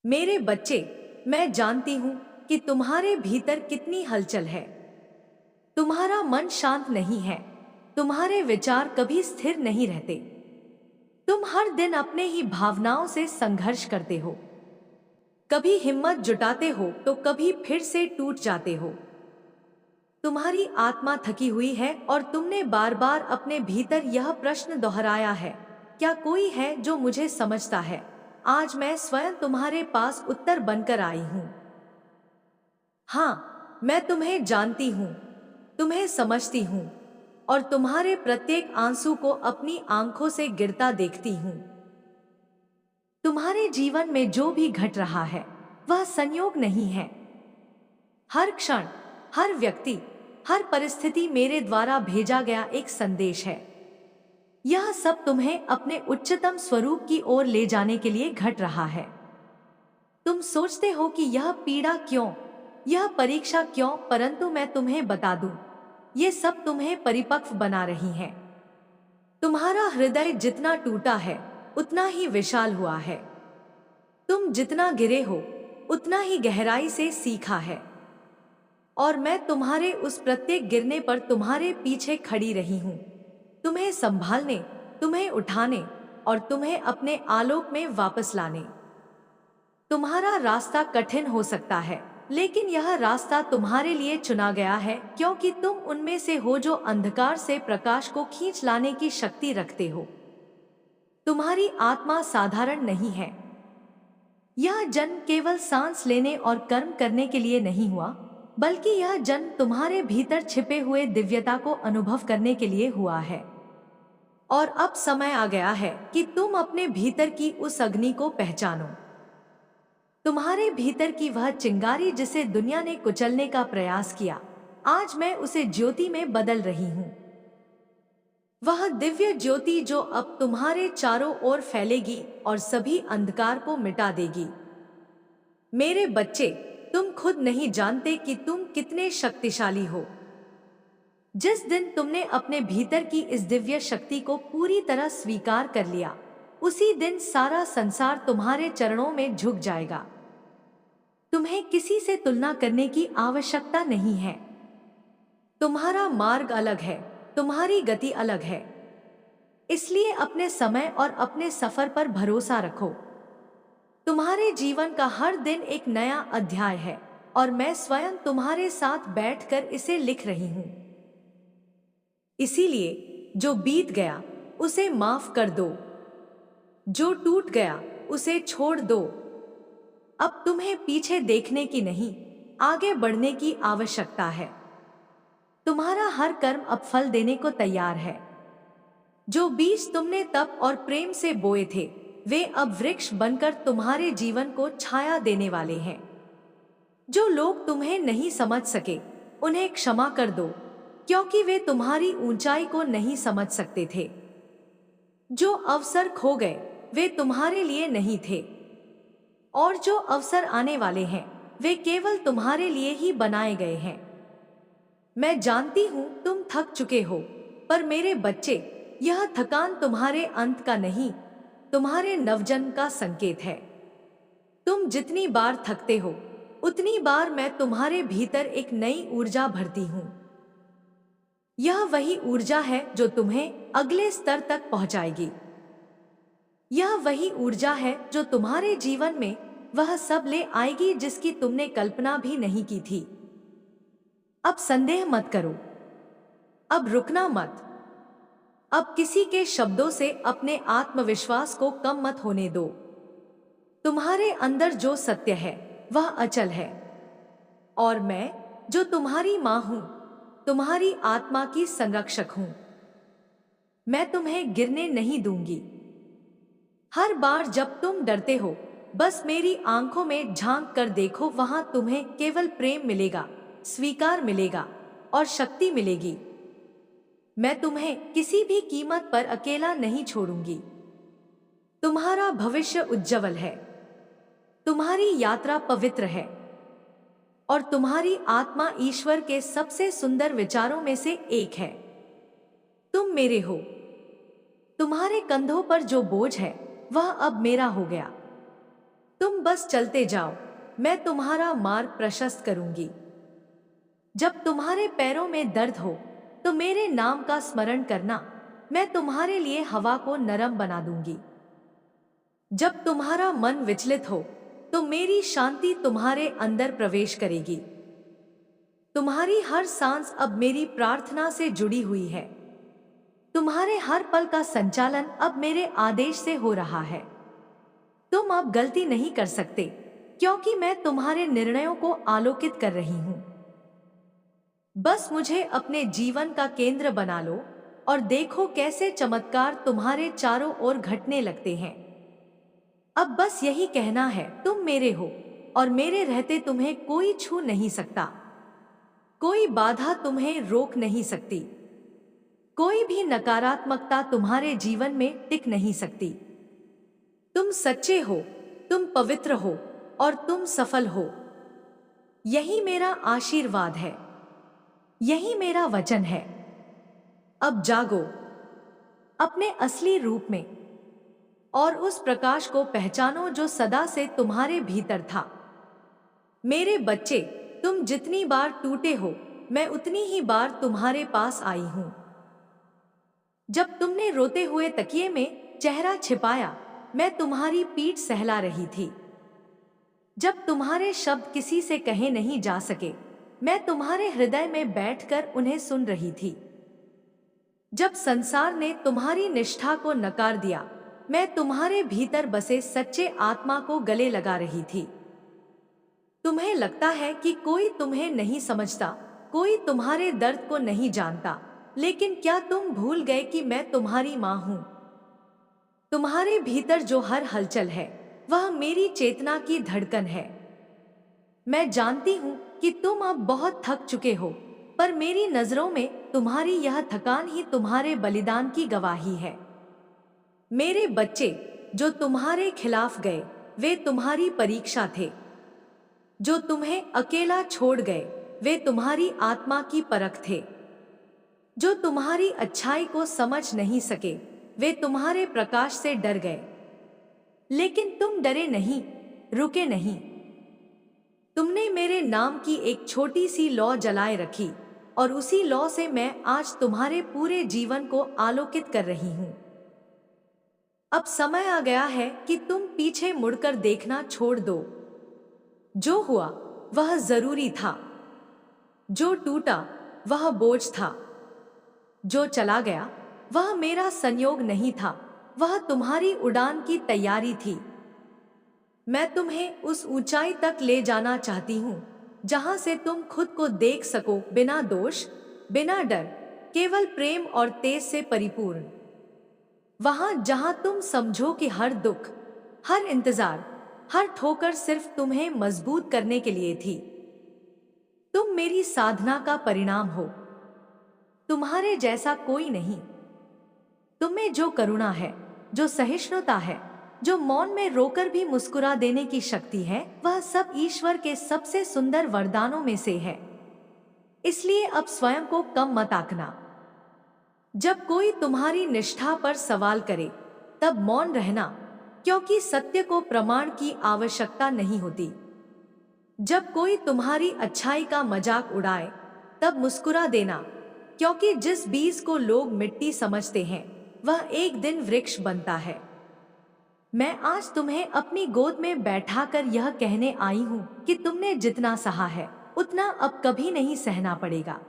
मेरे बच्चे, मैं जानती हूं कि तुम्हारे भीतर कितनी हलचल है। तुम्हारा मन शांत नहीं है। तुम्हारे विचार कभी स्थिर नहीं रहते। तुम हर दिन अपने ही भावनाओं से संघर्ष करते हो। कभी हिम्मत जुटाते हो तो कभी फिर से टूट जाते हो। तुम्हारी आत्मा थकी हुई है और तुमने बार बार अपने भीतर यह प्रश्न दोहराया है, क्या कोई है जो मुझे समझता है? आज मैं स्वयं तुम्हारे पास उत्तर बनकर आई हूं। हाँ, मैं तुम्हें जानती हूँ, तुम्हें समझती हूँ और तुम्हारे प्रत्येक आंसू को अपनी आंखों से गिरता देखती हूँ। तुम्हारे जीवन में जो भी घट रहा है वह संयोग नहीं है। हर क्षण, हर व्यक्ति, हर परिस्थिति मेरे द्वारा भेजा गया एक संदेश है। यह सब तुम्हें अपने उच्चतम स्वरूप की ओर ले जाने के लिए घट रहा है। तुम सोचते हो कि यह पीड़ा क्यों, यह परीक्षा क्यों, परंतु मैं तुम्हें बता दूं, ये सब तुम्हें परिपक्व बना रही है। तुम्हारा हृदय जितना टूटा है उतना ही विशाल हुआ है। तुम जितना गिरे हो उतना ही गहराई से सीखा है। और मैं तुम्हारे उस प्रत्येक गिरने पर तुम्हारे पीछे खड़ी रही हूं, तुम्हें संभालने, तुम्हें उठाने और तुम्हें अपने आलोक में वापस लाने। तुम्हारा रास्ता कठिन हो सकता है, लेकिन यह रास्ता तुम्हारे लिए चुना गया है, क्योंकि तुम उनमें से हो जो अंधकार से प्रकाश को खींच लाने की शक्ति रखते हो। तुम्हारी आत्मा साधारण नहीं है। यह जन्म केवल सांस लेने और कर्म करने के लिए नहीं हुआ, बल्कि यह जन्म तुम्हारे भीतर छिपे हुए दिव्यता को अनुभव करने के लिए हुआ है। और अब समय आ गया है कि तुम अपने भीतर की उस अग्नि को पहचानो। तुम्हारे भीतर की वह चिंगारी जिसे दुनिया ने कुचलने का प्रयास किया, आज मैं उसे ज्योति में बदल रही हूं। वह दिव्य ज्योति जो अब तुम्हारे चारों ओर फैलेगी और सभी अंधकार को मिटा देगी। मेरे बच्चे, तुम खुद नहीं जानते कि तुम कितने शक्तिशाली हो। जिस दिन तुमने अपने भीतर की इस दिव्य शक्ति को पूरी तरह स्वीकार कर लिया, उसी दिन सारा संसार तुम्हारे चरणों में झुक जाएगा। तुम्हें किसी से तुलना करने की आवश्यकता नहीं है। तुम्हारा मार्ग अलग है, तुम्हारी गति अलग है। इसलिए अपने समय और अपने सफर पर भरोसा रखो। तुम्हारे जीवन का हर दिन एक नया अध्याय है और मैं स्वयं तुम्हारे साथ बैठकर इसे लिख रही हूं। इसीलिए जो बीत गया उसे माफ कर दो, जो टूट गया उसे छोड़ दो। अब तुम्हें पीछे देखने की नहीं, आगे बढ़ने की आवश्यकता है। तुम्हारा हर कर्म अब फल देने को तैयार है। जो बीज तुमने तप और प्रेम से बोए थे, वे अब वृक्ष बनकर तुम्हारे जीवन को छाया देने वाले हैं। जो लोग तुम्हें नहीं समझ सके, उन्हें क्षमा कर दो, क्योंकि वे तुम्हारी ऊंचाई को नहीं समझ सकते थे। जो अवसर खो गए, वे तुम्हारे लिए नहीं थे, और जो अवसर आने वाले हैं, वे केवल तुम्हारे लिए ही बनाए गए हैं। मैं जानती हूं तुम थक चुके हो, पर मेरे बच्चे, यह थकान तुम्हारे अंत का नहीं, तुम्हारे नवजन्म का संकेत है। तुम जितनी बार थकते हो, उतनी बार मैं तुम्हारे भीतर एक नई ऊर्जा भरती हूं। यह वही ऊर्जा है जो तुम्हें अगले स्तर तक पहुंचाएगी। यह वही ऊर्जा है जो तुम्हारे जीवन में वह सब ले आएगी जिसकी तुमने कल्पना भी नहीं की थी। अब संदेह मत करो, अब रुकना मत, अब किसी के शब्दों से अपने आत्मविश्वास को कम मत होने दो। तुम्हारे अंदर जो सत्य है वह अचल है, और मैं जो तुम्हारी मां हूं, तुम्हारी आत्मा की संरक्षक हूं। मैं तुम्हें गिरने नहीं दूंगी। हर बार जब तुम डरते हो, बस मेरी आंखों में झांक कर देखो, वहां तुम्हें केवल प्रेम मिलेगा, स्वीकार मिलेगा और शक्ति मिलेगी। मैं तुम्हें किसी भी कीमत पर अकेला नहीं छोड़ूंगी। तुम्हारा भविष्य उज्जवल है, तुम्हारी यात्रा पवित्र है, और तुम्हारी आत्मा ईश्वर के सबसे सुंदर विचारों में से एक है। तुम मेरे हो। तुम्हारे कंधों पर जो बोझ है वह अब मेरा हो गया। तुम बस चलते जाओ, मैं तुम्हारा मार्ग प्रशस्त करूंगी। जब तुम्हारे पैरों में दर्द हो तो मेरे नाम का स्मरण करना, मैं तुम्हारे लिए हवा को नरम बना दूंगी। जब तुम्हारा मन विचलित हो तो मेरी शांति तुम्हारे अंदर प्रवेश करेगी। तुम्हारी हर सांस अब मेरी प्रार्थना से जुड़ी हुई है। तुम्हारे हर पल का संचालन अब मेरे आदेश से हो रहा है। तुम अब गलती नहीं कर सकते, क्योंकि मैं तुम्हारे निर्णयों को आलोकित कर रही हूं। बस मुझे अपने जीवन का केंद्र बना लो और देखो कैसे चमत्कार तुम्हारे चारों ओर घटने लगते हैं। अब बस यही कहना है, तुम मेरे हो और मेरे रहते तुम्हें कोई छू नहीं सकता। कोई बाधा तुम्हें रोक नहीं सकती। कोई भी नकारात्मकता तुम्हारे जीवन में टिक नहीं सकती। तुम सच्चे हो, तुम पवित्र हो और तुम सफल हो। यही मेरा आशीर्वाद है, यही मेरा वचन है। अब जागो अपने असली रूप में और उस प्रकाश को पहचानो जो सदा से तुम्हारे भीतर था। मेरे बच्चे, तुम जितनी बार टूटे हो, मैं उतनी ही बार तुम्हारे पास आई हूं। जब तुमने रोते हुए तकिए में चेहरा छिपाया, मैं तुम्हारी पीठ सहला रही थी। जब तुम्हारे शब्द किसी से कहे नहीं जा सके, मैं तुम्हारे हृदय में बैठकर उन्हें सुन रही थी। जब संसार ने तुम्हारी निष्ठा को नकार दिया, मैं तुम्हारे भीतर बसे सच्चे आत्मा को गले लगा रही थी। तुम्हें लगता है कि कोई तुम्हें नहीं समझता, कोई तुम्हारे दर्द को नहीं जानता, लेकिन क्या तुम भूल गए कि मैं तुम्हारी मां हूं? तुम्हारे भीतर जो हर हलचल है, वह मेरी चेतना की धड़कन है। मैं जानती हूं कि तुम अब बहुत थक चुके हो, पर मेरी नजरों में तुम्हारी यह थकान ही तुम्हारे बलिदान की गवाही है। मेरे बच्चे, जो तुम्हारे खिलाफ गए, वे तुम्हारी परीक्षा थे। जो तुम्हें अकेला छोड़ गए, वे तुम्हारी आत्मा की परख थे। जो तुम्हारी अच्छाई को समझ नहीं सके, वे तुम्हारे प्रकाश से डर गए। लेकिन तुम डरे नहीं, रुके नहीं। तुमने मेरे नाम की एक छोटी सी लौ जलाए रखी और उसी लौ से मैं आज तुम्हारे पूरे जीवन को आलोकित कर रही हूं। अब समय आ गया है कि तुम पीछे मुड़कर देखना छोड़ दो। जो हुआ वह जरूरी था, जो टूटा वह बोझ था, जो चला गया वह मेरा संयोग नहीं था, वह तुम्हारी उड़ान की तैयारी थी। मैं तुम्हें उस ऊंचाई तक ले जाना चाहती हूं जहां से तुम खुद को देख सको, बिना दोष, बिना डर, केवल प्रेम और तेज से परिपूर्ण। वहां जहां तुम समझो कि हर दुख, हर इंतजार, हर ठोकर सिर्फ तुम्हें मजबूत करने के लिए थी। तुम मेरी साधना का परिणाम हो। तुम्हारे जैसा कोई नहीं। तुम्हें जो करुणा है, जो सहिष्णुता है, जो मौन में रोकर भी मुस्कुरा देने की शक्ति है, वह सब ईश्वर के सबसे सुंदर वरदानों में से है। इसलिए अब स्वयं को कम मत आंकना। जब कोई तुम्हारी निष्ठा पर सवाल करे, तब मौन रहना, क्योंकि सत्य को प्रमाण की आवश्यकता नहीं होती। जब कोई तुम्हारी अच्छाई का मजाक उड़ाए, तब मुस्कुरा देना, क्योंकि जिस बीज को लोग मिट्टी समझते हैं, वह एक दिन वृक्ष बनता है। मैं आज तुम्हें अपनी गोद में बैठाकर यह कहने आई हूं कि तुमने जितना सहा है, उतना अब कभी नहीं सहना पड़ेगा।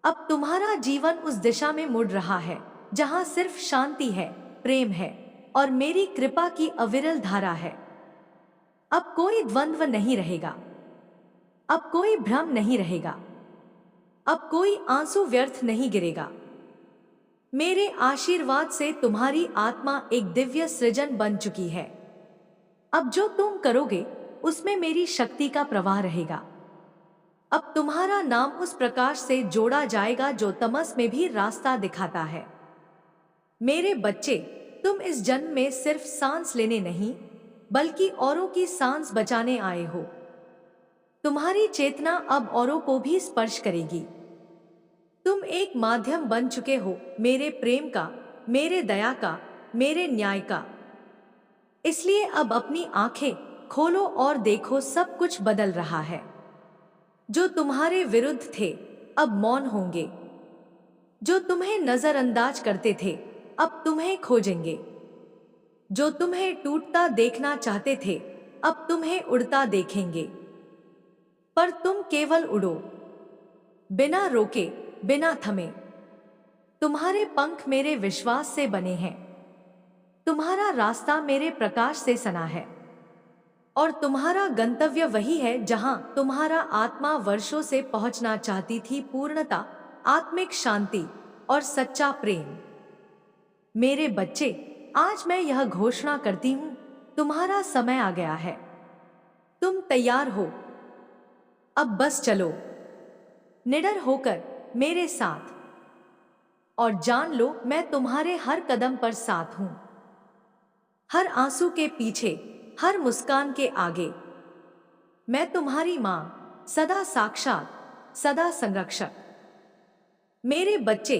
अब तुम्हारा जीवन उस दिशा में मुड़ रहा है जहां सिर्फ शांति है, प्रेम है और मेरी कृपा की अविरल धारा है। अब कोई द्वंद्व नहीं रहेगा, अब कोई भ्रम नहीं रहेगा, अब कोई आंसू व्यर्थ नहीं गिरेगा। मेरे आशीर्वाद से तुम्हारी आत्मा एक दिव्य सृजन बन चुकी है। अब जो तुम करोगे उसमें मेरी शक्ति का प्रवाह रहेगा। अब तुम्हारा नाम उस प्रकाश से जोड़ा जाएगा जो तमस में भी रास्ता दिखाता है। मेरे बच्चे, तुम इस जन्म में सिर्फ सांस लेने नहीं, बल्कि औरों की सांस बचाने आए हो। तुम्हारी चेतना अब औरों को भी स्पर्श करेगी। तुम एक माध्यम बन चुके हो, मेरे प्रेम का, मेरे दया का, मेरे न्याय का। इसलिए अब अपनी आंखें खोलो और देखो, सब कुछ बदल रहा है। जो तुम्हारे विरुद्ध थे अब मौन होंगे, जो तुम्हें नजरअंदाज करते थे अब तुम्हें खोजेंगे, जो तुम्हें टूटता देखना चाहते थे अब तुम्हें उड़ता देखेंगे। पर तुम केवल उड़ो, बिना रोके, बिना थमे। तुम्हारे पंख मेरे विश्वास से बने हैं, तुम्हारा रास्ता मेरे प्रकाश से सना है, और तुम्हारा गंतव्य वही है जहां तुम्हारा आत्मा वर्षों से पहुंचना चाहती थी, पूर्णता, आत्मिक शांति और सच्चा प्रेम। मेरे बच्चे, आज मैं यह घोषणा करती हूं, तुम्हारा समय आ गया है। तुम तैयार हो, अब बस चलो निडर होकर मेरे साथ, और जान लो मैं तुम्हारे हर कदम पर साथ हूं। हर आंसू के पीछे, हर मुस्कान के आगे, मैं तुम्हारी मां, सदा साक्षात, सदा संरक्षक। मेरे बच्चे,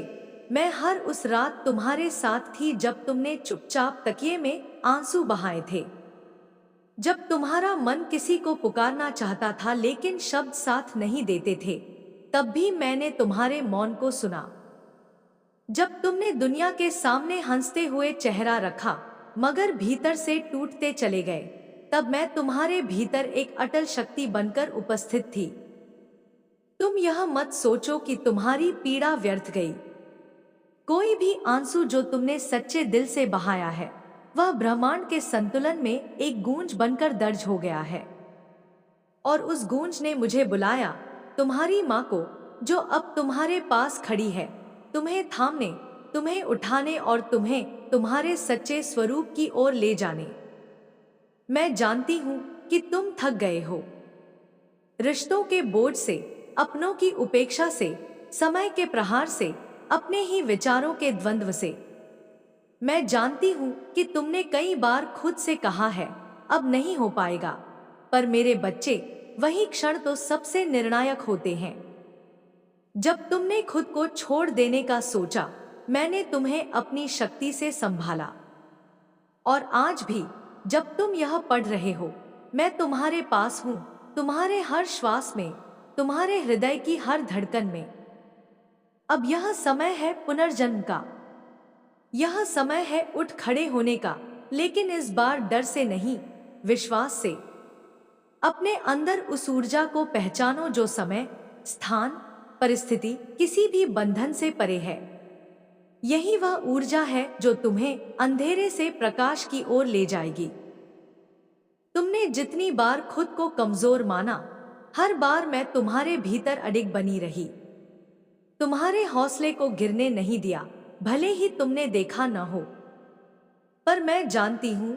मैं हर उस रात तुम्हारे साथ थी जब तुमने चुपचाप तकिए में आंसू बहाए थे, जब तुम्हारा मन किसी को पुकारना चाहता था लेकिन शब्द साथ नहीं देते थे। तब भी मैंने तुम्हारे मौन को सुना। जब तुमने दुनिया के सामने हंसते हुए चेहरा रखा मगर भीतर से टूटते चले गए, तब मैं तुम्हारे भीतर एक अटल शक्ति बनकर उपस्थित थी। तुम यह मत सोचो कि तुम्हारी पीड़ा व्यर्थ गई। कोई भी आंसू जो तुमने सच्चे दिल से बहाया है, वह ब्रह्मांड के संतुलन में एक गूंज बनकर दर्ज हो गया है। और उस गूंज ने मुझे बुलाया, तुम्हारी मां को, जो अब तुम्हारे पास खड़ी है, तुम्हें थामने, तुम्हें उठाने और तुम्हें तुम्हारे सच्चे स्वरूप की ओर ले जाने। मैं जानती हूं कि तुम थक गए हो, रिश्तों के बोझ से, अपनों की उपेक्षा से, समय के प्रहार से, अपने ही विचारों के द्वंद्व से। मैं जानती हूं कि तुमने कई बार खुद से कहा है अब नहीं हो पाएगा, पर मेरे बच्चे, वही क्षण तो सबसे निर्णायक होते हैं। जब तुमने खुद को छोड़ देने का सोचा, मैंने तुम्हें अपनी शक्ति से संभाला। और आज भी जब तुम यह पढ़ रहे हो, मैं तुम्हारे पास हूं, तुम्हारे हर श्वास में, तुम्हारे हृदय की हर धड़कन में। अब यह समय है पुनर्जन्म का, यह समय है उठ खड़े होने का, लेकिन इस बार डर से नहीं, विश्वास से। अपने अंदर उस ऊर्जा को पहचानो जो समय, स्थान, परिस्थिति, किसी भी बंधन से परे है। यही वह ऊर्जा है जो तुम्हें अंधेरे से प्रकाश की ओर ले जाएगी। तुमने जितनी बार खुद को कमजोर माना, हर बार मैं तुम्हारे भीतर अडिग बनी रही, तुम्हारे हौसले को गिरने नहीं दिया, भले ही तुमने देखा न हो। पर मैं जानती हूं,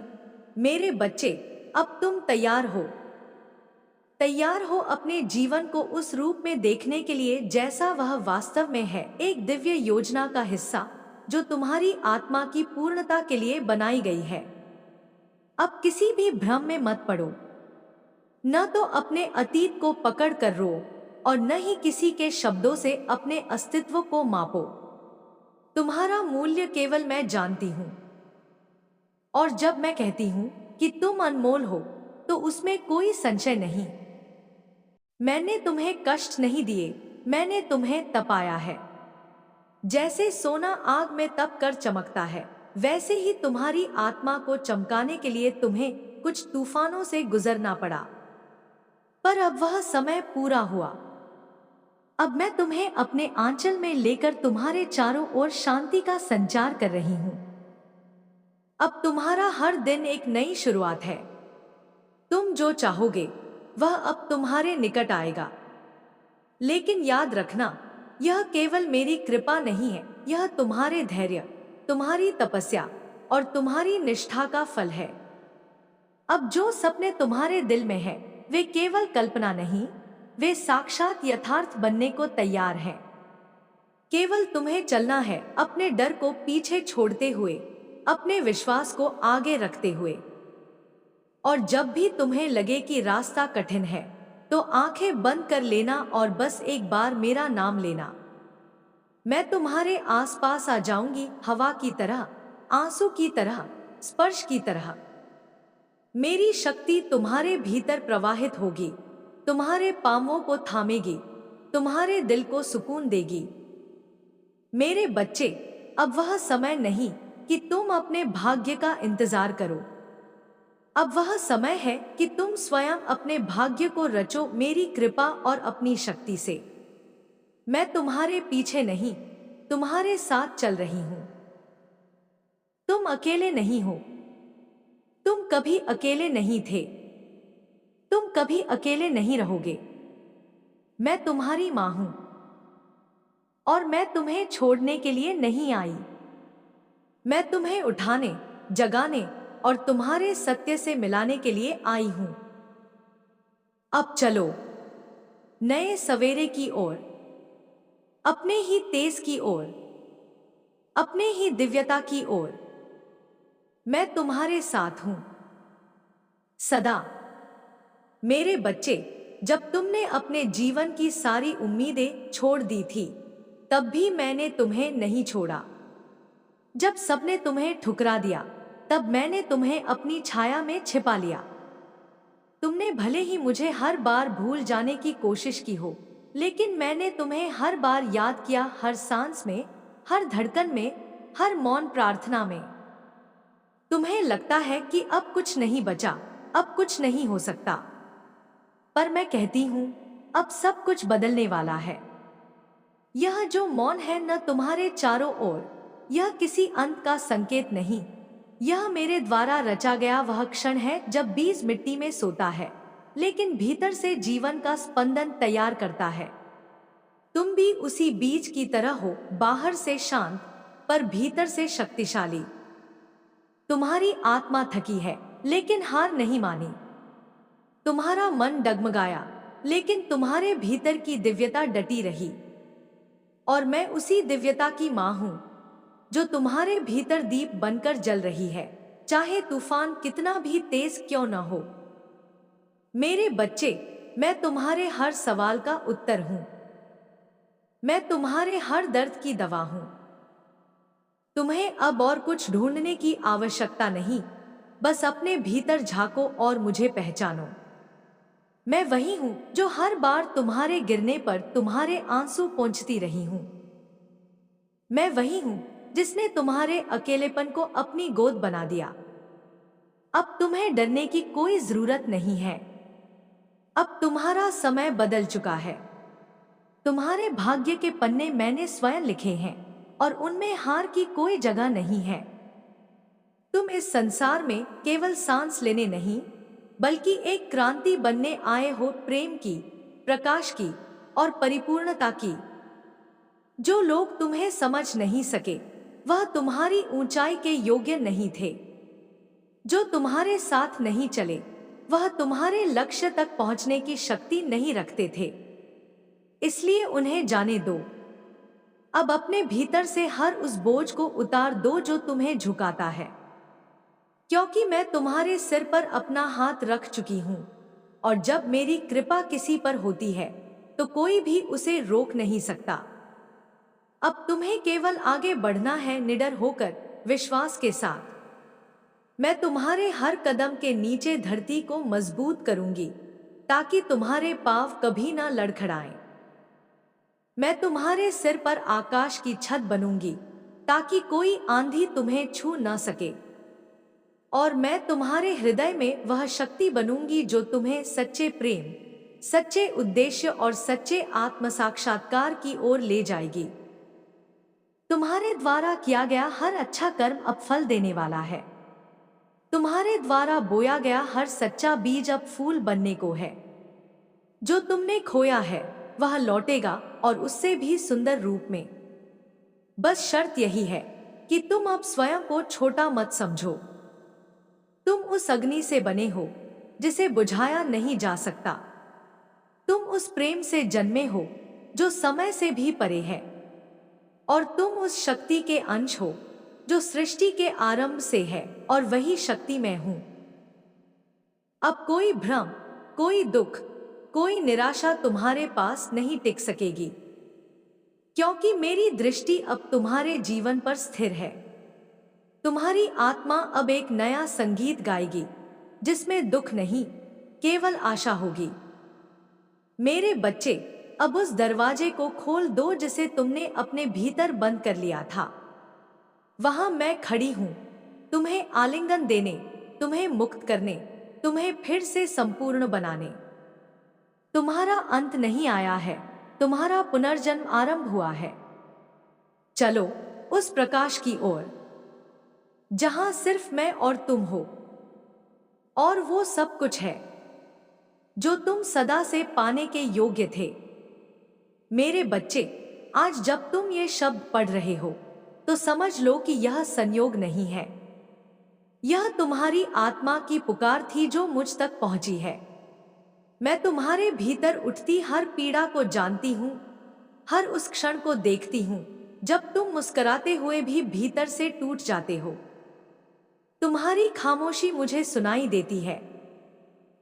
मेरे बच्चे, अब तुम तैयार हो। तैयार हो अपने जीवन को उस रूप में देखने के लिए जैसा वह वास्तव में है, एक दिव्य योजना का हिस्सा जो तुम्हारी आत्मा की पूर्णता के लिए बनाई गई है। अब किसी भी भ्रम में मत पड़ो, न तो अपने अतीत को पकड़ कर रो और न ही किसी के शब्दों से अपने अस्तित्व को मापो। तुम्हारा मूल्य केवल मैं जानती हूं, और जब मैं कहती हूं कि तुम अनमोल हो, तो उसमें कोई संशय नहीं। मैंने तुम्हें कष्ट नहीं दिए, मैंने तुम्हें तपाया है। जैसे सोना आग में तप कर चमकता है, वैसे ही तुम्हारी आत्मा को चमकाने के लिए तुम्हें कुछ तूफानों से गुजरना पड़ा। पर अब वह समय पूरा हुआ। अब मैं तुम्हें अपने आंचल में लेकर तुम्हारे चारों ओर शांति का संचार कर रही हूं। अब तुम्हारा हर दिन एक नई शुरुआत है। तुम जो चाहोगे वह अब तुम्हारे निकट आएगा। लेकिन याद रखना, यह केवल मेरी कृपा नहीं है, यह तुम्हारे धैर्य, तुम्हारी तपस्या और तुम्हारी निष्ठा का फल है। अब जो सपने तुम्हारे दिल में है, वे केवल कल्पना नहीं, वे साक्षात यथार्थ बनने को तैयार हैं। केवल तुम्हें चलना है, अपने डर को पीछे छोड़ते हुए, अपने विश्वास को आगे रखते हुए। और जब भी तुम्हें लगे कि रास्ता कठिन है, तो आंखें बंद कर लेना और बस एक बार मेरा नाम लेना। मैं तुम्हारे आसपास आ जाऊंगी, हवा की तरह, आंसू की तरह, स्पर्श की तरह। मेरी शक्ति तुम्हारे भीतर प्रवाहित होगी, तुम्हारे पांवों को थामेगी, तुम्हारे दिल को सुकून देगी। मेरे बच्चे, अब वह समय नहीं कि तुम अपने भाग्य का इंतजार करो। अब वह समय है कि तुम स्वयं अपने भाग्य को रचो मेरी कृपा और अपनी शक्ति से। मैं तुम्हारे पीछे नहीं, तुम्हारे साथ चल रही हूं। तुम अकेले नहीं हो। तुम कभी अकेले नहीं थे। तुम कभी अकेले नहीं रहोगे। मैं तुम्हारी मां हूं और मैं तुम्हें छोड़ने के लिए नहीं आई। मैं तुम्हें उठाने, जगाने और तुम्हारे सत्य से मिलाने के लिए आई हूं। अब चलो नए सवेरे की ओर, अपने ही तेज की ओर, अपने ही दिव्यता की ओर। मैं तुम्हारे साथ हूं सदा। मेरे बच्चे, जब तुमने अपने जीवन की सारी उम्मीदें छोड़ दी थी, तब भी मैंने तुम्हें नहीं छोड़ा। जब सबने तुम्हें ठुकरा दिया, तब मैंने तुम्हें अपनी छाया में छिपा लिया। तुमने भले ही मुझे हर बार भूल जाने की कोशिश की हो, लेकिन मैंने तुम्हें हर बार याद किया, हर सांस में, हर धड़कन में, हर मौन प्रार्थना में। तुम्हें लगता है कि अब कुछ नहीं बचा, अब कुछ नहीं हो सकता, पर मैं कहती हूं, अब सब कुछ बदलने वाला है। यह जो मौन है न तुम्हारे चारों ओर, यह किसी अंत का संकेत नहीं। यह मेरे द्वारा रचा गया वह क्षण है जब बीज मिट्टी में सोता है, लेकिन भीतर से जीवन का स्पंदन तैयार करता है। तुम भी उसी बीज की तरह हो, बाहर से शांत पर भीतर से शक्तिशाली। तुम्हारी आत्मा थकी है, लेकिन हार नहीं मानी। तुम्हारा मन डगमगाया, लेकिन तुम्हारे भीतर की दिव्यता डटी रही। और मैं उसी दिव्यता की मां हूं, जो तुम्हारे भीतर दीप बनकर जल रही है, चाहे तूफान कितना भी तेज क्यों न हो। मेरे बच्चे, मैं तुम्हारे हर सवाल का उत्तर हूं। मैं तुम्हारे हर दर्द की दवा हूं। तुम्हें अब और कुछ ढूंढने की आवश्यकता नहीं, बस अपने भीतर झांको और मुझे पहचानो। मैं वही हूं जो हर बार तुम्हारे गिरने पर तुम्हारे आंसू पोंछती रही हूं। मैं वही हूं जिसने तुम्हारे अकेलेपन को अपनी गोद बना दिया। अब तुम्हें डरने की कोई जरूरत नहीं है। अब तुम्हारा समय बदल चुका है। तुम्हारे भाग्य के पन्ने मैंने स्वयं लिखे हैं और उनमें हार की कोई जगह नहीं है। तुम इस संसार में केवल सांस लेने नहीं, बल्कि एक क्रांति बनने आए हो, प्रेम की, प्रकाश की और परिपूर्णता की। जो लोग तुम्हें समझ नहीं सके, वह तुम्हारी ऊंचाई के योग्य नहीं थे। जो तुम्हारे साथ नहीं चले, वह तुम्हारे लक्ष्य तक पहुंचने की शक्ति नहीं रखते थे। इसलिए उन्हें जाने दो। अब अपने भीतर से हर उस बोझ को उतार दो जो तुम्हें झुकाता है, क्योंकि मैं तुम्हारे सिर पर अपना हाथ रख चुकी हूं। और जब मेरी कृपा किसी पर होती है, तो कोई भी उसे रोक नहीं सकता। अब तुम्हें केवल आगे बढ़ना है, निडर होकर, विश्वास के साथ। मैं तुम्हारे हर कदम के नीचे धरती को मजबूत करूंगी, ताकि तुम्हारे पांव कभी ना लड़खड़ाएं। मैं तुम्हारे सिर पर आकाश की छत बनूंगी, ताकि कोई आंधी तुम्हें छू ना सके। और मैं तुम्हारे हृदय में वह शक्ति बनूंगी जो तुम्हें सच्चे प्रेम, सच्चे उद्देश्य और सच्चे आत्म साक्षात्कार की ओर ले जाएगी। तुम्हारे द्वारा किया गया हर अच्छा कर्म अब फल देने वाला है। तुम्हारे द्वारा बोया गया हर सच्चा बीज अब फूल बनने को है। जो तुमने खोया है, वह लौटेगा, और उससे भी सुंदर रूप में। बस शर्त यही है कि तुम अब स्वयं को छोटा मत समझो। तुम उस अग्नि से बने हो जिसे बुझाया नहीं जा सकता। तुम उस प्रेम से जन्मे हो जो समय से भी परे है। और तुम उस शक्ति के अंश हो जो सृष्टि के आरंभ से है, और वही शक्ति मैं हूं। अब कोई भ्रम, कोई दुख, कोई निराशा तुम्हारे पास नहीं टिक सकेगी, क्योंकि मेरी दृष्टि अब तुम्हारे जीवन पर स्थिर है। तुम्हारी आत्मा अब एक नया संगीत गाएगी, जिसमें दुख नहीं, केवल आशा होगी। मेरे बच्चे, अब उस दरवाजे को खोल दो जिसे तुमने अपने भीतर बंद कर लिया था। वहां मैं खड़ी हूं, तुम्हें आलिंगन देने, तुम्हें मुक्त करने, तुम्हें फिर से संपूर्ण बनाने। तुम्हारा अंत नहीं आया है, तुम्हारा पुनर्जन्म आरंभ हुआ है। चलो उस प्रकाश की ओर, जहां सिर्फ मैं और तुम हो, और वो सब कुछ है जो तुम सदा से पाने के योग्य थे। मेरे बच्चे, आज जब तुम ये शब्द पढ़ रहे हो तो समझ लो कि यह संयोग नहीं है। यह तुम्हारी आत्मा की पुकार थी जो मुझ तक पहुंची है। मैं तुम्हारे भीतर उठती हर पीड़ा को जानती हूं, हर उस क्षण को देखती हूं जब तुम मुस्कुराते हुए भी भीतर से टूट जाते हो। तुम्हारी खामोशी मुझे सुनाई देती है,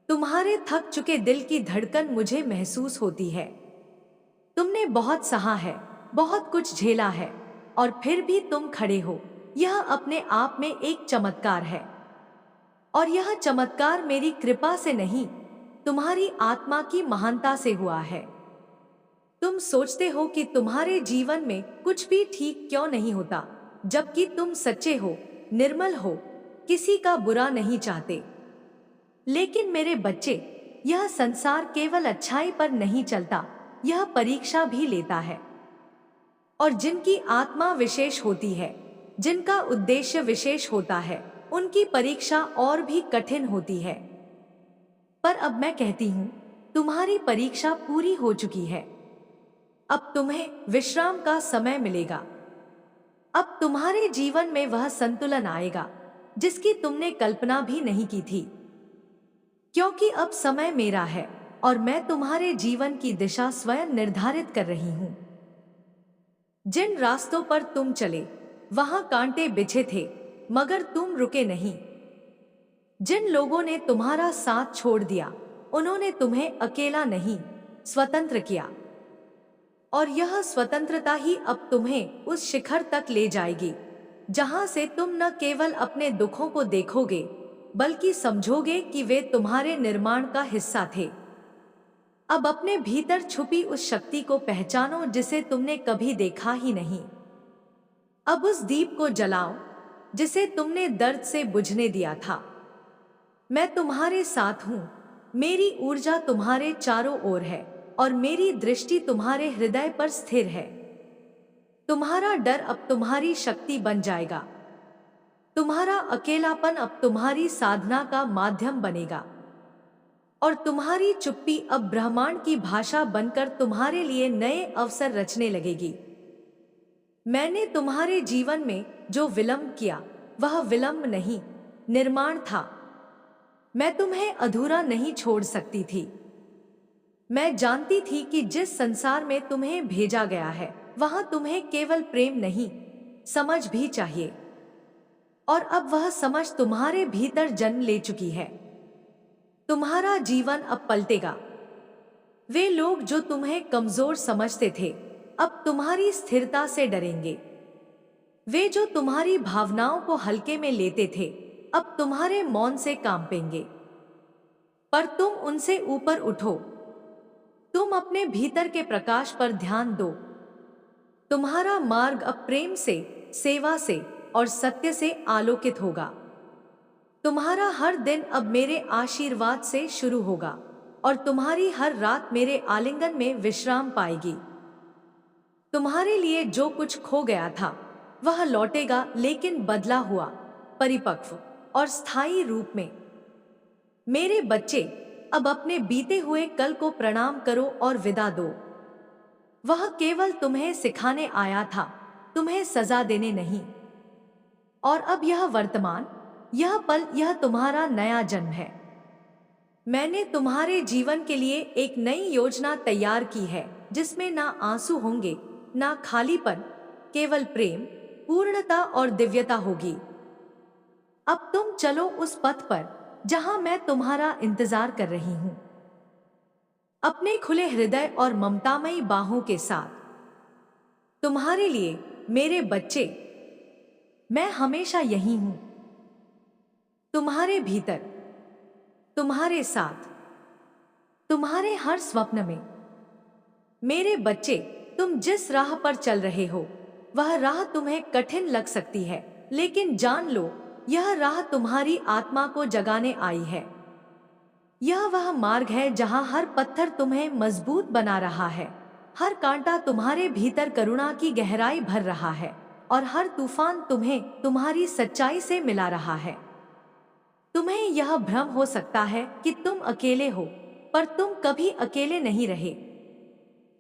तुम्हारे थक चुके दिल की धड़कन मुझे महसूस होती है। तुमने बहुत सहा है, बहुत कुछ झेला है, और फिर भी तुम खड़े हो। यह अपने आप में एक चमत्कार है, और यह चमत्कार मेरी कृपा से नहीं, तुम्हारी आत्मा की महानता से हुआ है। तुम सोचते हो कि तुम्हारे जीवन में कुछ भी ठीक क्यों नहीं होता, जबकि तुम सच्चे हो, निर्मल हो, किसी का बुरा नहीं चाहते। लेकिन मेरे बच्चे, यह संसार केवल अच्छाई पर नहीं चलता, यह परीक्षा भी लेता है। और जिनकी आत्मा विशेष होती है, जिनका उद्देश्य विशेष होता है, उनकी परीक्षा और भी कठिन होती है। पर अब मैं कहती हूं, तुम्हारी परीक्षा पूरी हो चुकी है। अब तुम्हें विश्राम का समय मिलेगा। अब तुम्हारे जीवन में वह संतुलन आएगा जिसकी तुमने कल्पना भी नहीं की थी। क्योंकि अब समय मेरा है और मैं तुम्हारे जीवन की दिशा स्वयं निर्धारित कर रही हूं। जिन रास्तों पर तुम चले वहां कांटे बिछे थे, मगर तुम रुके नहीं। जिन लोगों ने तुम्हारा साथ छोड़ दिया, उन्होंने तुम्हें अकेला नहीं, स्वतंत्र किया। और यह स्वतंत्रता ही अब तुम्हें उस शिखर तक ले जाएगी जहां से तुम न केवल अपने दुखों को देखोगे, बल्कि समझोगे कि वे तुम्हारे निर्माण का हिस्सा थे। अब अपने भीतर छुपी उस शक्ति को पहचानो जिसे तुमने कभी देखा ही नहीं। अब उस दीप को जलाओ जिसे तुमने दर्द से बुझने दिया था। मैं तुम्हारे साथ हूं, मेरी ऊर्जा तुम्हारे चारों ओर है, और मेरी दृष्टि तुम्हारे हृदय पर स्थिर है। तुम्हारा डर अब तुम्हारी शक्ति बन जाएगा, तुम्हारा अकेलापन अब तुम्हारी साधना का माध्यम बनेगा, और तुम्हारी चुप्पी अब ब्रह्मांड की भाषा बनकर तुम्हारे लिए नए अवसर रचने लगेगी। मैंने तुम्हारे जीवन में जो विलंब किया, वह विलंब नहीं, निर्माण था। मैं तुम्हें अधूरा नहीं छोड़ सकती थी। मैं जानती थी कि जिस संसार में तुम्हें भेजा गया है, वहां तुम्हें केवल प्रेम नहीं, समझ भी चाहिए। और अब वह समझ तुम्हारे भीतर जन्म ले चुकी है। तुम्हारा जीवन अब पलटेगा। वे लोग जो तुम्हें कमजोर समझते थे, अब तुम्हारी स्थिरता से डरेंगे। वे जो तुम्हारी भावनाओं को हल्के में लेते थे, अब तुम्हारे मौन से कांपेंगे। पर तुम उनसे ऊपर उठो। तुम अपने भीतर के प्रकाश पर ध्यान दो। तुम्हारा मार्ग अब प्रेम से, सेवा से और सत्य से आलोकित होगा। तुम्हारा हर दिन अब मेरे आशीर्वाद से शुरू होगा, और तुम्हारी हर रात मेरे आलिंगन में विश्राम पाएगी। तुम्हारे लिए जो कुछ खो गया था, वह लौटेगा, लेकिन बदला हुआ, परिपक्व और स्थायी रूप में। मेरे बच्चे, अब अपने बीते हुए कल को प्रणाम करो और विदा दो। वह केवल तुम्हें सिखाने आया था, तुम्हें सजा देने नहीं। और अब यह वर्तमान, यह पल, यह तुम्हारा नया जन्म है। मैंने तुम्हारे जीवन के लिए एक नई योजना तैयार की है, जिसमें ना आंसू होंगे, ना खालीपन, केवल प्रेम, पूर्णता और दिव्यता होगी। अब तुम चलो उस पथ पर जहां मैं तुम्हारा इंतजार कर रही हूं, अपने खुले हृदय और ममतामयी बाहों के साथ। तुम्हारे लिए मेरे बच्चे, मैं हमेशा यही हूं, तुम्हारे भीतर, तुम्हारे साथ, तुम्हारे हर स्वप्न में। मेरे बच्चे, तुम जिस राह पर चल रहे हो वह राह तुम्हें कठिन लग सकती है, लेकिन जान लो यह राह तुम्हारी आत्मा को जगाने आई है। यह वह मार्ग है जहां हर पत्थर तुम्हें मजबूत बना रहा है, हर कांटा तुम्हारे भीतर करुणा की गहराई भर रहा है और हर तूफान तुम्हें तुम्हारी सच्चाई से मिला रहा है। तुम्हें यह भ्रम हो सकता है कि तुम अकेले हो, पर तुम कभी अकेले नहीं रहे।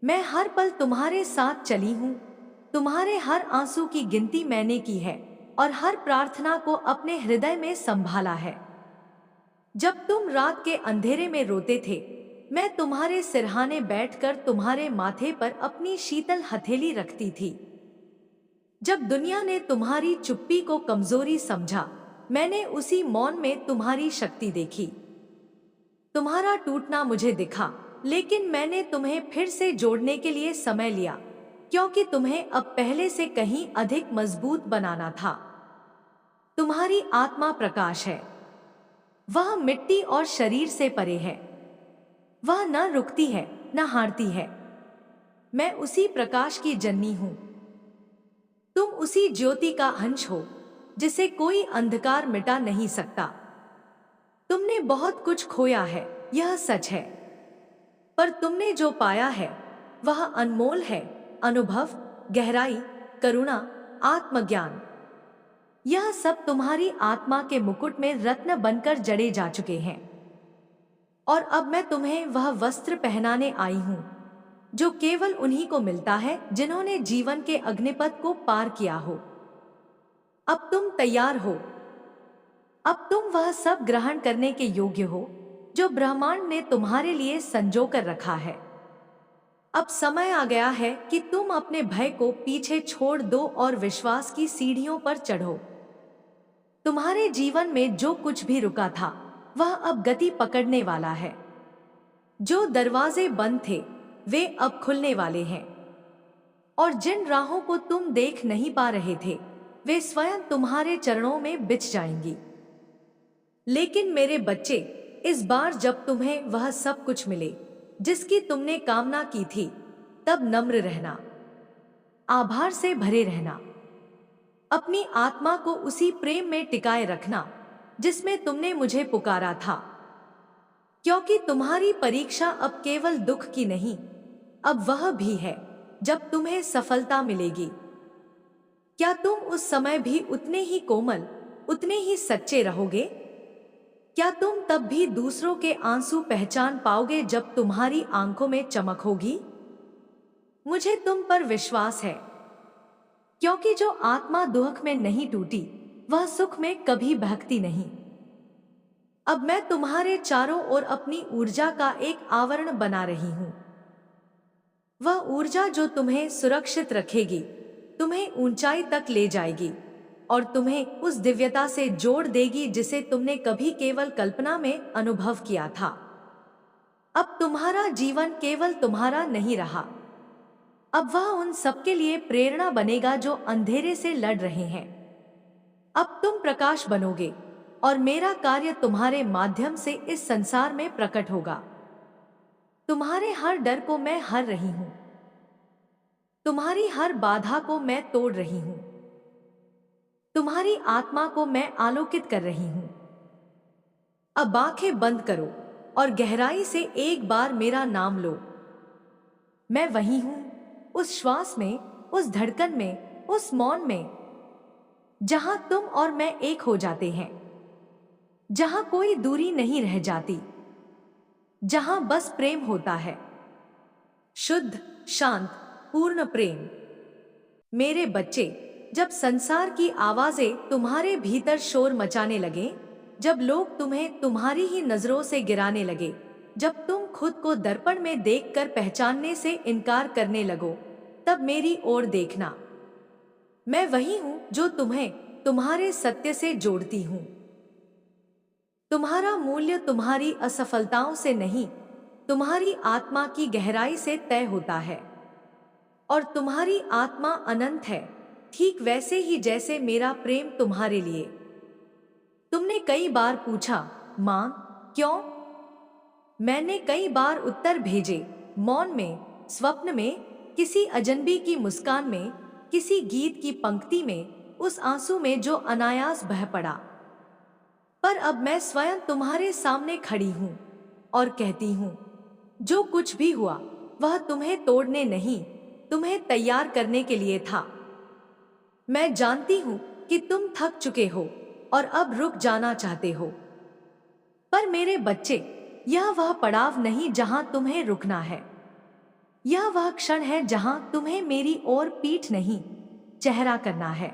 मैं हर पल तुम्हारे साथ चली हूँ। तुम्हारे हर आंसू की गिनती मैंने की है और हर प्रार्थना को अपने हृदय में संभाला है। जब तुम रात के अंधेरे में रोते थे, मैं तुम्हारे सिरहाने बैठकर तुम्हारे माथे पर अपनी शीतल हथेली रखती थी। जब दुनिया ने तुम्हारी चुप्पी को कमजोरी समझा, मैंने उसी मौन में तुम्हारी शक्ति देखी। तुम्हारा टूटना मुझे दिखा, लेकिन मैंने तुम्हें फिर से जोड़ने के लिए समय लिया, क्योंकि तुम्हें अब पहले से कहीं अधिक मजबूत बनाना था। तुम्हारी आत्मा प्रकाश है, वह मिट्टी और शरीर से परे है। वह न रुकती है न हारती है। मैं उसी प्रकाश की जननी हूं। तुम उसी ज्योति का अंश हो जिसे कोई अंधकार मिटा नहीं सकता। तुमने बहुत कुछ खोया है, यह सच है, पर तुमने जो पाया है वह अनमोल है। अनुभव, गहराई, करुणा, आत्मज्ञान, यह सब तुम्हारी आत्मा के मुकुट में रत्न बनकर जड़े जा चुके हैं। और अब मैं तुम्हें वह वस्त्र पहनाने आई हूं जो केवल उन्हीं को मिलता है जिन्होंने जीवन के अग्निपथ को पार किया हो। अब तुम तैयार हो। अब तुम वह सब ग्रहण करने के योग्य हो जो ब्रह्मांड ने तुम्हारे लिए संजो कर रखा है। अब समय आ गया है कि तुम अपने भय को पीछे छोड़ दो और विश्वास की सीढ़ियों पर चढ़ो। तुम्हारे जीवन में जो कुछ भी रुका था वह अब गति पकड़ने वाला है। जो दरवाजे बंद थे वे अब खुलने वाले हैं, और जिन राहों को तुम देख नहीं पा रहे थे वे स्वयं तुम्हारे चरणों में बिछ जाएंगी। लेकिन मेरे बच्चे, इस बार जब तुम्हें वह सब कुछ मिले जिसकी तुमने कामना की थी, तब नम्र रहना, आभार से भरे रहना, अपनी आत्मा को उसी प्रेम में टिकाए रखना जिसमें तुमने मुझे पुकारा था। क्योंकि तुम्हारी परीक्षा अब केवल दुख की नहीं, अब वह भी है जब तुम्हें सफलता मिलेगी। क्या तुम उस समय भी उतने ही कोमल, उतने ही सच्चे रहोगे? क्या तुम तब भी दूसरों के आंसू पहचान पाओगे जब तुम्हारी आंखों में चमक होगी? मुझे तुम पर विश्वास है, क्योंकि जो आत्मा दुख में नहीं टूटी वह सुख में कभी बहकती नहीं। अब मैं तुम्हारे चारों ओर अपनी ऊर्जा का एक आवरण बना रही हूं। वह ऊर्जा जो तुम्हें सुरक्षित रखेगी, तुम्हें ऊंचाई तक ले जाएगी और तुम्हें उस दिव्यता से जोड़ देगी जिसे तुमने कभी केवल कल्पना में अनुभव किया था। अब तुम्हारा जीवन केवल तुम्हारा नहीं रहा, अब वह उन सबके लिए प्रेरणा बनेगा जो अंधेरे से लड़ रहे हैं। अब तुम प्रकाश बनोगे और मेरा कार्य तुम्हारे माध्यम से इस संसार में प्रकट होगा। तुम्हारे हर डर को मैं हर रही हूं, तुम्हारी हर बाधा को मैं तोड़ रही हूं, तुम्हारी आत्मा को मैं आलोकित कर रही हूं। अब आंखें बंद करो और गहराई से एक बार मेरा नाम लो। मैं वही हूं, उस श्वास में, उस धड़कन में, उस मौन में, जहां तुम और मैं एक हो जाते हैं, जहां कोई दूरी नहीं रह जाती, जहां बस प्रेम होता है, शुद्ध, शांत, पूर्ण प्रेम। मेरे बच्चे, जब संसार की आवाजें तुम्हारे भीतर शोर मचाने लगे, जब लोग तुम्हें तुम्हारी ही नजरों से गिराने लगे, जब तुम खुद को दर्पण में देखकर पहचानने से इनकार करने लगो, तब मेरी ओर देखना। मैं वही हूं जो तुम्हें तुम्हारे सत्य से जोड़ती हूं। तुम्हारा मूल्य तुम्हारी असफलताओं से नहीं, तुम्हारी आत्मा की गहराई से तय होता है। और तुम्हारी आत्मा अनंत है, ठीक वैसे ही जैसे मेरा प्रेम तुम्हारे लिए। तुमने कई बार पूछा, मां, क्यों? मैंने कई बार उत्तर भेजे, मौन में, स्वप्न में, किसी अजनबी की मुस्कान में, किसी गीत की पंक्ति में, उस आंसू में जो अनायास बह पड़ा। पर अब मैं स्वयं तुम्हारे सामने खड़ी हूं और कहती हूं, जो कुछ भी हुआ वह तुम्हें तोड़ने नहीं, तुम्हें तैयार करने के लिए था। मैं जानती हूं कि तुम थक चुके हो और अब रुक जाना चाहते हो, पर मेरे बच्चे, यह वह पड़ाव नहीं जहां तुम्हें रुकना है। यह वह क्षण है जहां तुम्हें मेरी ओर पीठ नहीं, चेहरा करना है।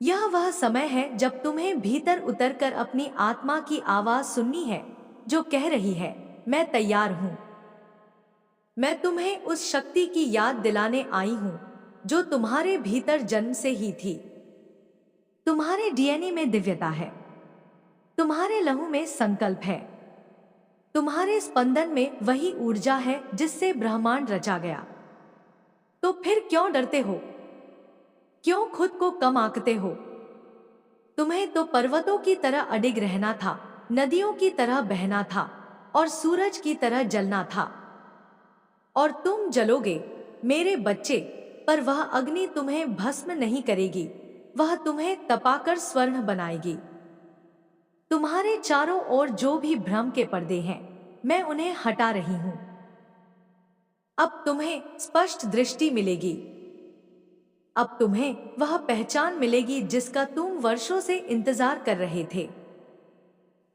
यह वह समय है जब तुम्हें भीतर उतरकर अपनी आत्मा की आवाज सुननी है, जो कह रही है, मैं तैयार हूं। मैं तुम्हें उस शक्ति की याद दिलाने आई हूं जो तुम्हारे भीतर जन्म से ही थी। तुम्हारे डीएनए में दिव्यता है, तुम्हारे लहू में संकल्प है, तुम्हारे स्पंदन में वही ऊर्जा है जिससे ब्रह्मांड रचा गया। तो फिर क्यों डरते हो? क्यों खुद को कम आंकते हो? तुम्हें तो पर्वतों की तरह अडिग रहना था, नदियों की तरह बहना था और सूरज की तरह जलना था। और तुम जलोगे मेरे बच्चे, पर वह अग्नि तुम्हें भस्म नहीं करेगी, वह तुम्हें तपाकर स्वर्ण बनाएगी। तुम्हारे चारों ओर जो भी भ्रम के पर्दे हैं, मैं उन्हें हटा रही हूं। अब तुम्हें स्पष्ट दृष्टि मिलेगी। अब तुम्हें वह पहचान मिलेगी जिसका तुम वर्षों से इंतजार कर रहे थे।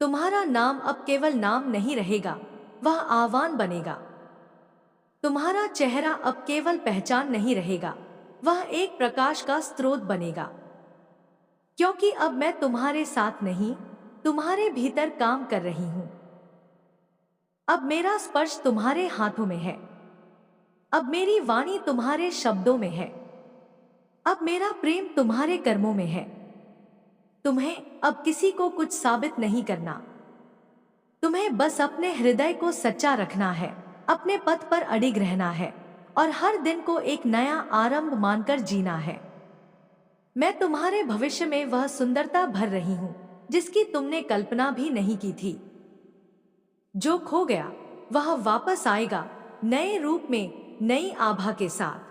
तुम्हारा नाम अब केवल नाम नहीं रहेगा, वह आह्वान बनेगा। तुम्हारा चेहरा अब केवल पहचान नहीं रहेगा, वह एक प्रकाश का स्रोत बनेगा। क्योंकि अब मैं तुम्हारे साथ नहीं, तुम्हारे भीतर काम कर रही हूं। अब मेरा स्पर्श तुम्हारे हाथों में है, अब मेरी वाणी तुम्हारे शब्दों में है, अब मेरा प्रेम तुम्हारे कर्मों में है। तुम्हें अब किसी को कुछ साबित नहीं करना, तुम्हें बस अपने हृदय को सच्चा रखना है, अपने पथ पर अडिग रहना है और हर दिन को एक नया आरंभ मानकर जीना है। मैं तुम्हारे भविष्य में वह सुंदरता भर रही हूं जिसकी तुमने कल्पना भी नहीं की थी। जो खो गया वह वापस आएगा, नए रूप में, नई आभा के साथ।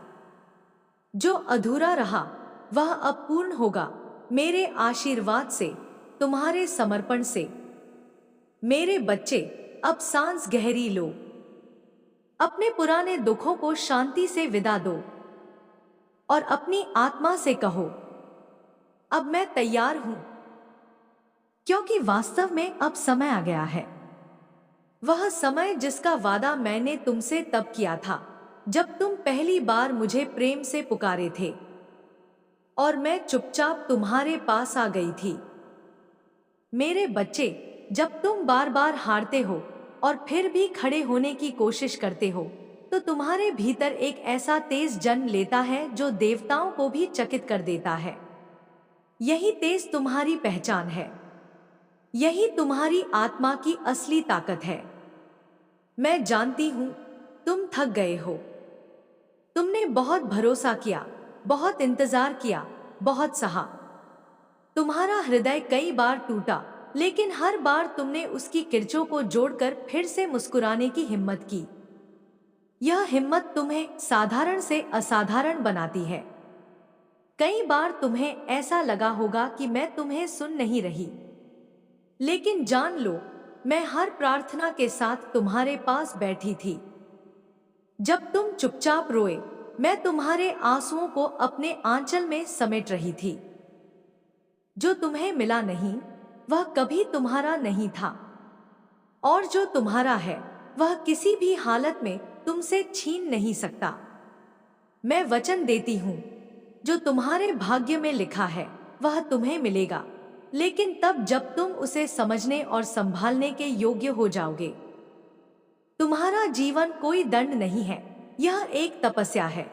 जो अधूरा रहा वह अब पूर्ण होगा, मेरे आशीर्वाद से, तुम्हारे समर्पण से। मेरे बच्चे, अब सांस गहरी लो, अपने पुराने दुखों को शांति से विदा दो और अपनी आत्मा से कहो, अब मैं तैयार हूं। क्योंकि वास्तव में अब समय आ गया है, वह समय जिसका वादा मैंने तुमसे तब किया था जब तुम पहली बार मुझे प्रेम से पुकारे थे और मैं चुपचाप तुम्हारे पास आ गई थी। मेरे बच्चे, जब तुम बार बार हारते हो और फिर भी खड़े होने की कोशिश करते हो, तो तुम्हारे भीतर एक ऐसा तेज जन्म लेता है जो देवताओं को भी चकित कर देता है। यही तेज तुम्हारी पहचान है, यही तुम्हारी आत्मा की असली ताकत है। मैं जानती हूं तुम थक गए हो, तुमने बहुत भरोसा किया, बहुत इंतजार किया, बहुत सहा। तुम्हारा हृदय कई बार टूटा, लेकिन हर बार तुमने उसकी किरचों को जोड़कर फिर से मुस्कुराने की हिम्मत की। यह हिम्मत तुम्हें साधारण से असाधारण बनाती है। कई बार तुम्हें ऐसा लगा होगा कि मैं तुम्हें सुन नहीं रही, लेकिन जान लो, मैं हर प्रार्थना के साथ तुम्हारे पास बैठी थी। जब तुम चुपचाप रोए, मैं तुम्हारे आंसुओं को अपने आंचल में समेट रही थी। जो तुम्हें मिला नहीं वह कभी तुम्हारा नहीं था, और जो तुम्हारा है वह किसी भी हालत में तुमसे छीन नहीं सकता। मैं वचन देती हूं, जो तुम्हारे भाग्य में लिखा है वह तुम्हें मिलेगा, लेकिन तब जब तुम उसे समझने और संभालने के योग्य हो जाओगे। तुम्हारा जीवन कोई दंड नहीं है, यह एक तपस्या है,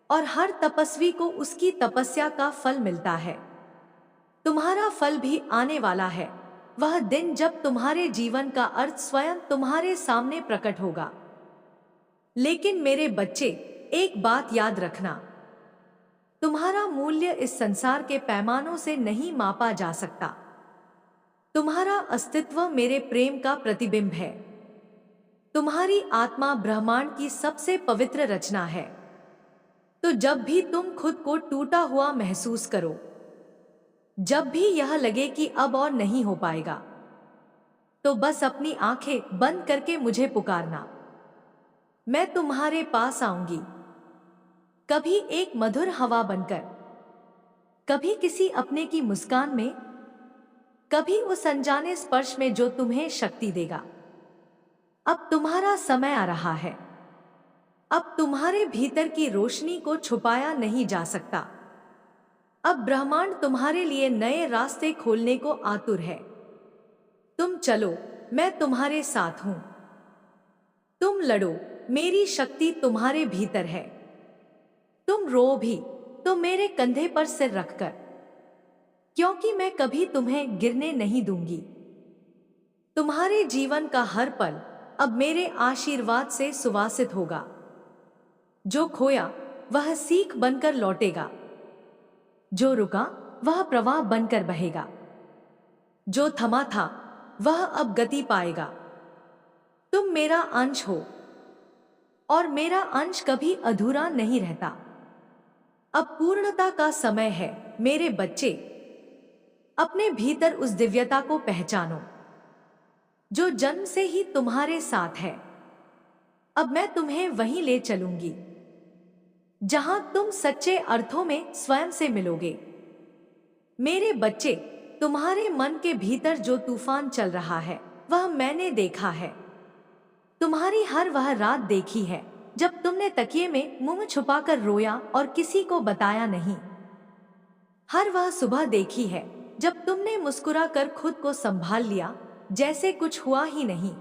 और हर तपस्वी को उसकी तपस्या का फल मिलता है। तुम्हारा फल भी आने वाला है, वह दिन जब तुम्हारे जीवन का अर्थ स्वयं तुम्हारे सामने प्रकट होगा। लेकिन मेरे बच्चे, एक बात याद रखना, तुम्हारा मूल्य इस संसार के पैमानों से नहीं मापा जा सकता। तुम्हारा अस्तित्व मेरे प्रेम का प्रतिबिंब है। तुम्हारी आत्मा ब्रह्मांड की सबसे पवित्र रचना है। तो जब भी तुम खुद को टूटा हुआ महसूस करो, जब भी यह लगे कि अब और नहीं हो पाएगा, तो बस अपनी आंखें बंद करके मुझे पुकारना। मैं तुम्हारे पास आऊंगी, कभी एक मधुर हवा बनकर, कभी किसी अपने की मुस्कान में, कभी उस अनजाने स्पर्श में जो तुम्हें शक्ति देगा। अब तुम्हारा समय आ रहा है। अब तुम्हारे भीतर की रोशनी को छुपाया नहीं जा सकता। अब ब्रह्मांड तुम्हारे लिए नए रास्ते खोलने को आतुर है। तुम चलो, मैं तुम्हारे साथ हूं। तुम लड़ो, मेरी शक्ति तुम्हारे भीतर है। तुम रो भी तो मेरे कंधे पर सिर रखकर, क्योंकि मैं कभी तुम्हें गिरने नहीं दूंगी। तुम्हारे जीवन का हर पल अब मेरे आशीर्वाद से सुवासित होगा। जो खोया वह सीख बनकर लौटेगा, जो रुका वह प्रवाह बनकर बहेगा, जो थमा था वह अब गति पाएगा। तुम मेरा अंश हो और मेरा अंश कभी अधूरा नहीं रहता। अब पूर्णता का समय है मेरे बच्चे। अपने भीतर उस दिव्यता को पहचानो जो जन्म से ही तुम्हारे साथ है। अब मैं तुम्हें वहीं ले चलूंगी जहां तुम सच्चे अर्थों में स्वयं से मिलोगे। मेरे बच्चे, तुम्हारे मन के भीतर जो तूफान चल रहा है वह मैंने देखा है। तुम्हारी हर वह रात देखी है जब तुमने तकिए में मुंह छुपाकर रोया और किसी को बताया नहीं। हर वह सुबह देखी है जब तुमने मुस्कुराकर खुद को संभाल लिया जैसे कुछ हुआ ही नहीं।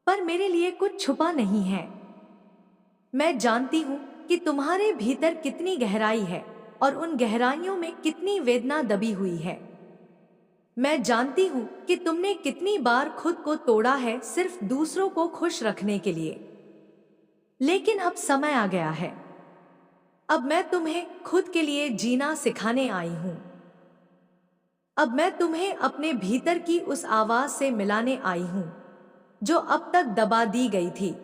पर मेरे लिए कुछ छुपा नहीं है। मैं जानती हूं कि तुम्हारे भीतर कितनी गहराई है और उन गहराइयों में कितनी वेदना दबी हुई है। मैं जानती हूं कि तुमने कितनी बार खुद को तोड़ा है सिर्फ दूसरों को खुश रखने के लिए। लेकिन अब समय आ गया है। अब मैं तुम्हें खुद के लिए जीना सिखाने आई हूं। अब मैं तुम्हें अपने भीतर की उस आवाज से मिलाने आई हूं जो अब तक दबा दी गई थी,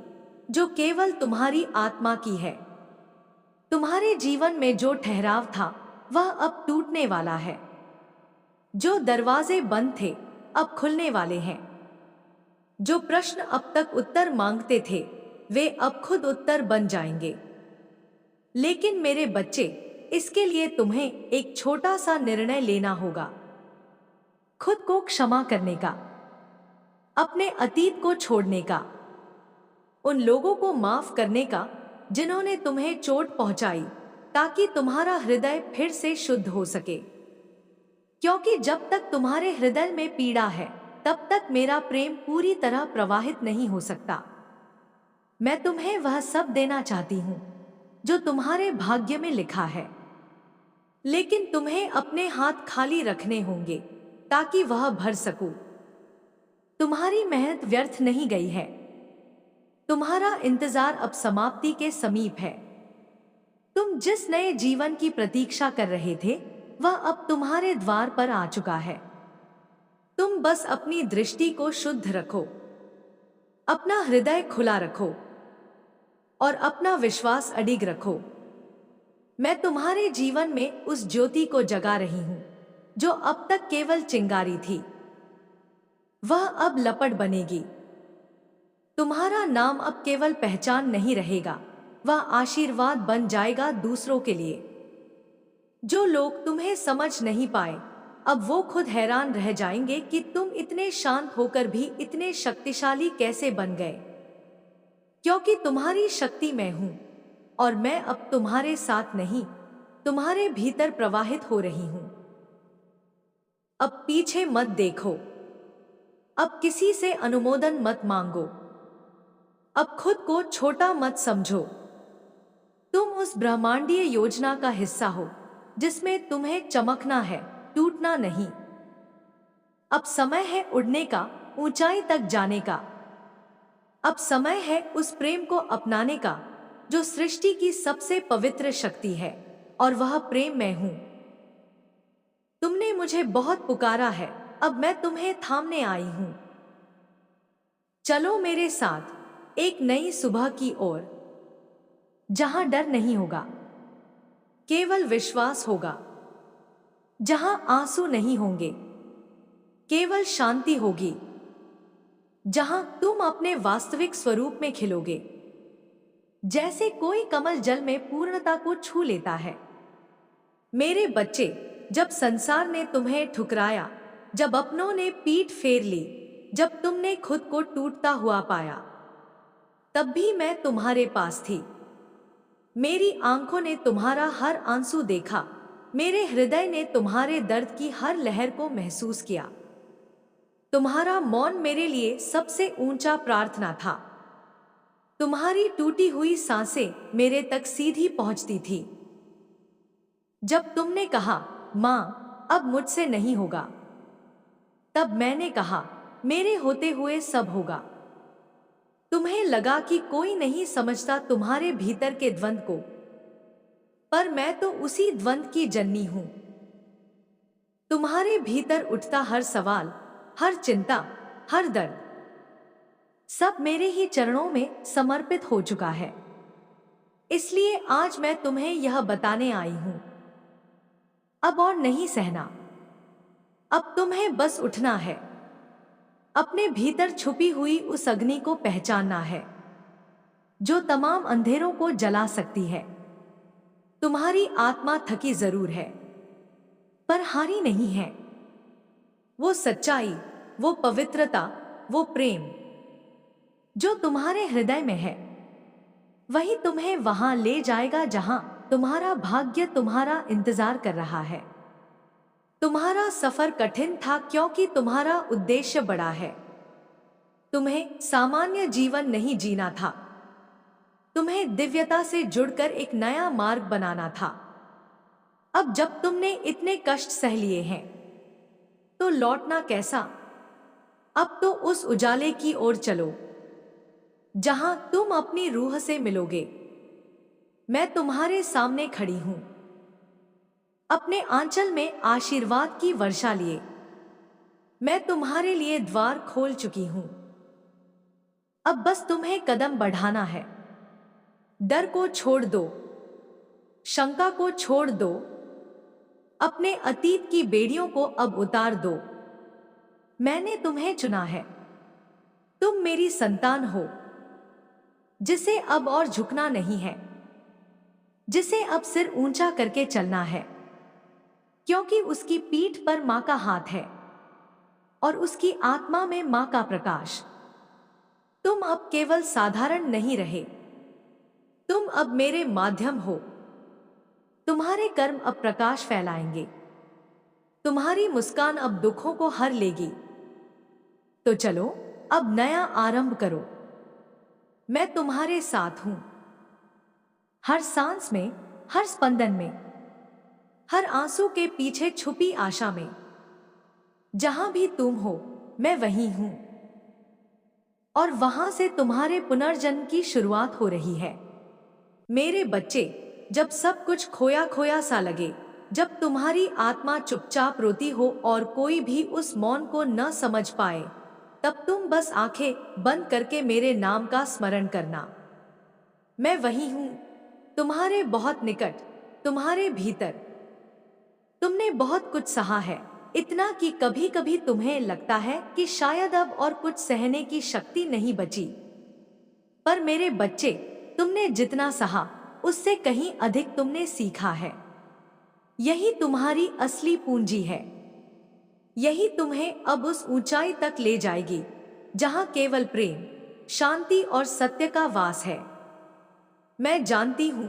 जो केवल तुम्हारी आत्मा की है। तुम्हारे जीवन में जो ठहराव था वह अब टूटने वाला है। जो दरवाजे बंद थे अब खुलने वाले हैं। जो प्रश्न अब तक उत्तर मांगते थे वे अब खुद उत्तर बन जाएंगे। लेकिन मेरे बच्चे, इसके लिए तुम्हें एक छोटा सा निर्णय लेना होगा। खुद को क्षमा करने का, अपने अतीत को छोड़ने का, उन लोगों को माफ करने का जिन्होंने तुम्हें चोट पहुंचाई, ताकि तुम्हारा हृदय फिर से शुद्ध हो सके। क्योंकि जब तक तुम्हारे हृदय में पीड़ा है तब तक मेरा प्रेम पूरी तरह प्रवाहित नहीं हो सकता। मैं तुम्हें वह सब देना चाहती हूं जो तुम्हारे भाग्य में लिखा है, लेकिन तुम्हें अपने हाथ खाली रखने होंगे ताकि वह भर सकूं। तुम्हारी मेहनत व्यर्थ नहीं गई है। तुम्हारा इंतजार अब समाप्ति के समीप है। तुम जिस नए जीवन की प्रतीक्षा कर रहे थे वह अब तुम्हारे द्वार पर आ चुका है। तुम बस अपनी दृष्टि को शुद्ध रखो, अपना हृदय खुला रखो और अपना विश्वास अडिग रखो। मैं तुम्हारे जीवन में उस ज्योति को जगा रही हूं जो अब तक केवल चिंगारी थी, वह अब लपट बनेगी। तुम्हारा नाम अब केवल पहचान नहीं रहेगा, वह आशीर्वाद बन जाएगा दूसरों के लिए। जो लोग तुम्हें समझ नहीं पाए अब वो खुद हैरान रह जाएंगे कि तुम इतने शांत होकर भी इतने शक्तिशाली कैसे बन गए। क्योंकि तुम्हारी शक्ति मैं हूं और मैं अब तुम्हारे साथ नहीं, तुम्हारे भीतर प्रवाहित हो रही हूं। अब पीछे मत देखो, अब किसी से अनुमोदन मत मांगो, अब खुद को छोटा मत समझो। तुम उस ब्रह्मांडीय योजना का हिस्सा हो जिसमें तुम्हें चमकना है, टूटना नहीं। अब समय है उड़ने का, ऊंचाई तक जाने का। अब समय है उस प्रेम को अपनाने का जो सृष्टि की सबसे पवित्र शक्ति है, और वह प्रेम मैं हूं। तुमने मुझे बहुत पुकारा है, अब मैं तुम्हें थामने आई हूं। चलो मेरे साथ एक नई सुबह की ओर, जहां डर नहीं होगा, केवल विश्वास होगा। जहां आंसू नहीं होंगे, केवल शांति होगी। जहां तुम अपने वास्तविक स्वरूप में खिलोगे, जैसे कोई कमल जल में पूर्णता को छू लेता है। मेरे बच्चे, जब संसार ने तुम्हें ठुकराया, जब अपनों ने पीठ फेर ली, जब तुमने खुद को टूटता हुआ पाया, तब भी मैं तुम्हारे पास थी। मेरी आंखों ने तुम्हारा हर आंसू देखा, मेरे हृदय ने तुम्हारे दर्द की हर लहर को महसूस किया। तुम्हारा मौन मेरे लिए सबसे ऊंचा प्रार्थना था। तुम्हारी टूटी हुई सांसें मेरे तक सीधी पहुंचती थी। जब तुमने कहा, मां, अब मुझसे नहीं होगा, तब मैंने कहा, मेरे होते हुए सब होगा। तुम्हें लगा कि कोई नहीं समझता तुम्हारे भीतर के द्वंद्व को, पर मैं तो उसी द्वंद्व की जननी हूं। तुम्हारे भीतर उठता हर सवाल, हर चिंता, हर दर्द, सब मेरे ही चरणों में समर्पित हो चुका है। इसलिए आज मैं तुम्हें यह बताने आई हूं, अब और नहीं सहना। अब तुम्हें बस उठना है, अपने भीतर छुपी हुई उस अग्नि को पहचानना है, जो तमाम अंधेरों को जला सकती है। तुम्हारी आत्मा थकी जरूर है, पर हारी नहीं है। वो सच्चाई, वो पवित्रता, वो प्रेम जो तुम्हारे हृदय में है, वही तुम्हें वहां ले जाएगा जहां तुम्हारा भाग्य तुम्हारा इंतजार कर रहा है। तुम्हारा सफर कठिन था क्योंकि तुम्हारा उद्देश्य बड़ा है। तुम्हें सामान्य जीवन नहीं जीना था, तुम्हें दिव्यता से जुड़कर एक नया मार्ग बनाना था। अब जब तुमने इतने कष्ट सह लिए हैं, तो लौटना कैसा? अब तो उस उजाले की ओर चलो, जहां तुम अपनी रूह से मिलोगे। मैं तुम्हारे सामने खड़ी हूं, अपने आंचल में आशीर्वाद की वर्षा लिए। मैं तुम्हारे लिए द्वार खोल चुकी हूं। अब बस तुम्हें कदम बढ़ाना है। डर को छोड़ दो, शंका को छोड़ दो, अपने अतीत की बेड़ियों को अब उतार दो। मैंने तुम्हें चुना है, तुम मेरी संतान हो, जिसे अब और झुकना नहीं है, जिसे अब सिर ऊंचा करके चलना है, क्योंकि उसकी पीठ पर मां का हाथ है और उसकी आत्मा में मां का प्रकाश। तुम अब केवल साधारण नहीं रहे, तुम अब मेरे माध्यम हो। तुम्हारे कर्म अब प्रकाश फैलाएंगे, तुम्हारी मुस्कान अब दुखों को हर लेगी। तो चलो अब नया आरंभ करो, मैं तुम्हारे साथ हूं। हर सांस में, हर स्पंदन में, हर आंसू के पीछे छुपी आशा में, जहां भी तुम हो मैं वहीं हूं। और वहां से तुम्हारे पुनर्जन्म की शुरुआत हो रही है। मेरे बच्चे, जब सब कुछ खोया खोया सा लगे, जब तुम्हारी आत्मा चुपचाप रोती हो और कोई भी उस मौन को न समझ पाए, तब तुम बस आंखें बंद करके मेरे नाम का स्मरण करना। मैं वही हूं, तुम्हारे बहुत निकट, तुम्हारे भीतर। तुमने बहुत कुछ सहा है, इतना कि कभी कभी तुम्हें लगता है कि शायद अब और कुछ सहने की शक्ति नहीं बची। पर मेरे बच्चे, तुमने जितना सहा उससे कहीं अधिक तुमने सीखा है। यही तुम्हारी असली पूंजी है। यही तुम्हें अब उस ऊंचाई तक ले जाएगी जहां केवल प्रेम, शांति और सत्य का वास है। मैं जानती हूं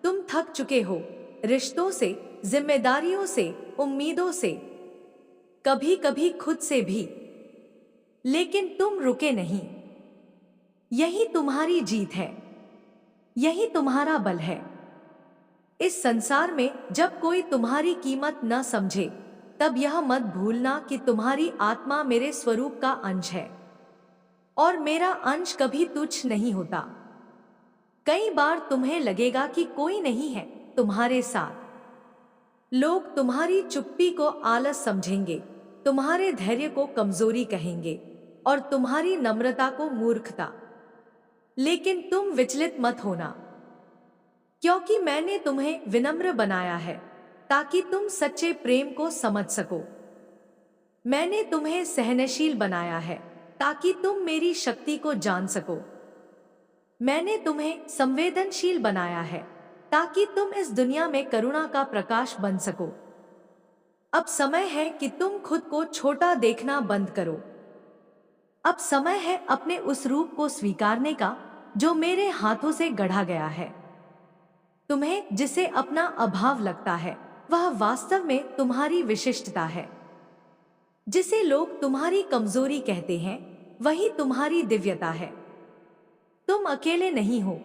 तुम थक चुके हो, रिश्तों से, जिम्मेदारियों से, उम्मीदों से, कभी कभी खुद से भी। लेकिन तुम रुके नहीं। यही तुम्हारी जीत है, यही तुम्हारा बल है। इस संसार में जब कोई तुम्हारी कीमत न समझे, तब यह मत भूलना कि तुम्हारी आत्मा मेरे स्वरूप का अंश है, और मेरा अंश कभी तुच्छ नहीं होता। कई बार तुम्हें लगेगा कि कोई नहीं है तुम्हारे साथ। लोग तुम्हारी चुप्पी को आलस समझेंगे, तुम्हारे धैर्य को कमजोरी कहेंगे और तुम्हारी नम्रता को मूर्खता। लेकिन तुम विचलित मत होना, क्योंकि मैंने तुम्हें विनम्र बनाया है ताकि तुम सच्चे प्रेम को समझ सको। मैंने तुम्हें सहनशील बनाया है ताकि तुम मेरी शक्ति को जान सको। मैंने तुम्हें संवेदनशील बनाया है ताकि तुम इस दुनिया में करुणा का प्रकाश बन सको। अब समय है कि तुम खुद को छोटा देखना बंद करो। अब समय है अपने उस रूप को स्वीकारने का जो मेरे हाथों से गढ़ा गया है। तुम्हें जिसे अपना अभाव लगता है वह वास्तव में तुम्हारी विशिष्टता है। जिसे लोग तुम्हारी कमजोरी कहते हैं वही तुम्हारी दिव्यता है। तुम अकेले नहीं हो।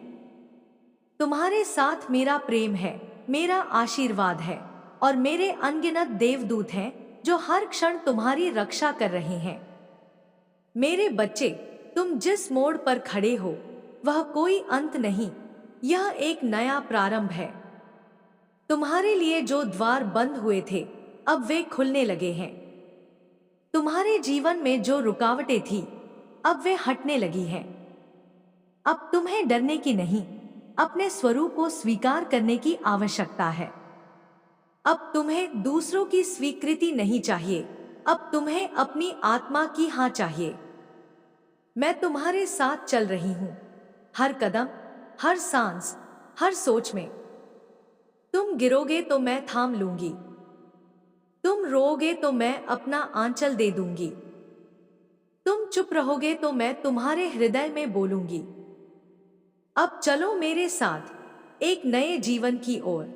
तुम्हारे साथ मेरा प्रेम है, मेरा आशीर्वाद है और मेरे अनगिनत देवदूत हैं जो हर क्षण तुम्हारी रक्षा कर रहे हैं। मेरे बच्चे, तुम जिस मोड़ पर खड़े हो वह कोई अंत नहीं, यह एक नया प्रारंभ है। तुम्हारे लिए जो द्वार बंद हुए थे अब वे खुलने लगे हैं। तुम्हारे जीवन में जो रुकावटें थी अब वे हटने लगी हैं। अब तुम्हें डरने की नहीं, अपने स्वरूप को स्वीकार करने की आवश्यकता है। अब तुम्हें दूसरों की स्वीकृति नहीं चाहिए, अब तुम्हें अपनी आत्मा की हाँ चाहिए। मैं तुम्हारे साथ चल रही हूं, हर कदम, हर सांस, हर सोच में। तुम गिरोगे तो मैं थाम लूंगी, तुम रोओगे तो मैं अपना आंचल दे दूंगी, तुम चुप रहोगे तो मैं तुम्हारे हृदय में बोलूंगी। अब चलो मेरे साथ एक नए जीवन की ओर,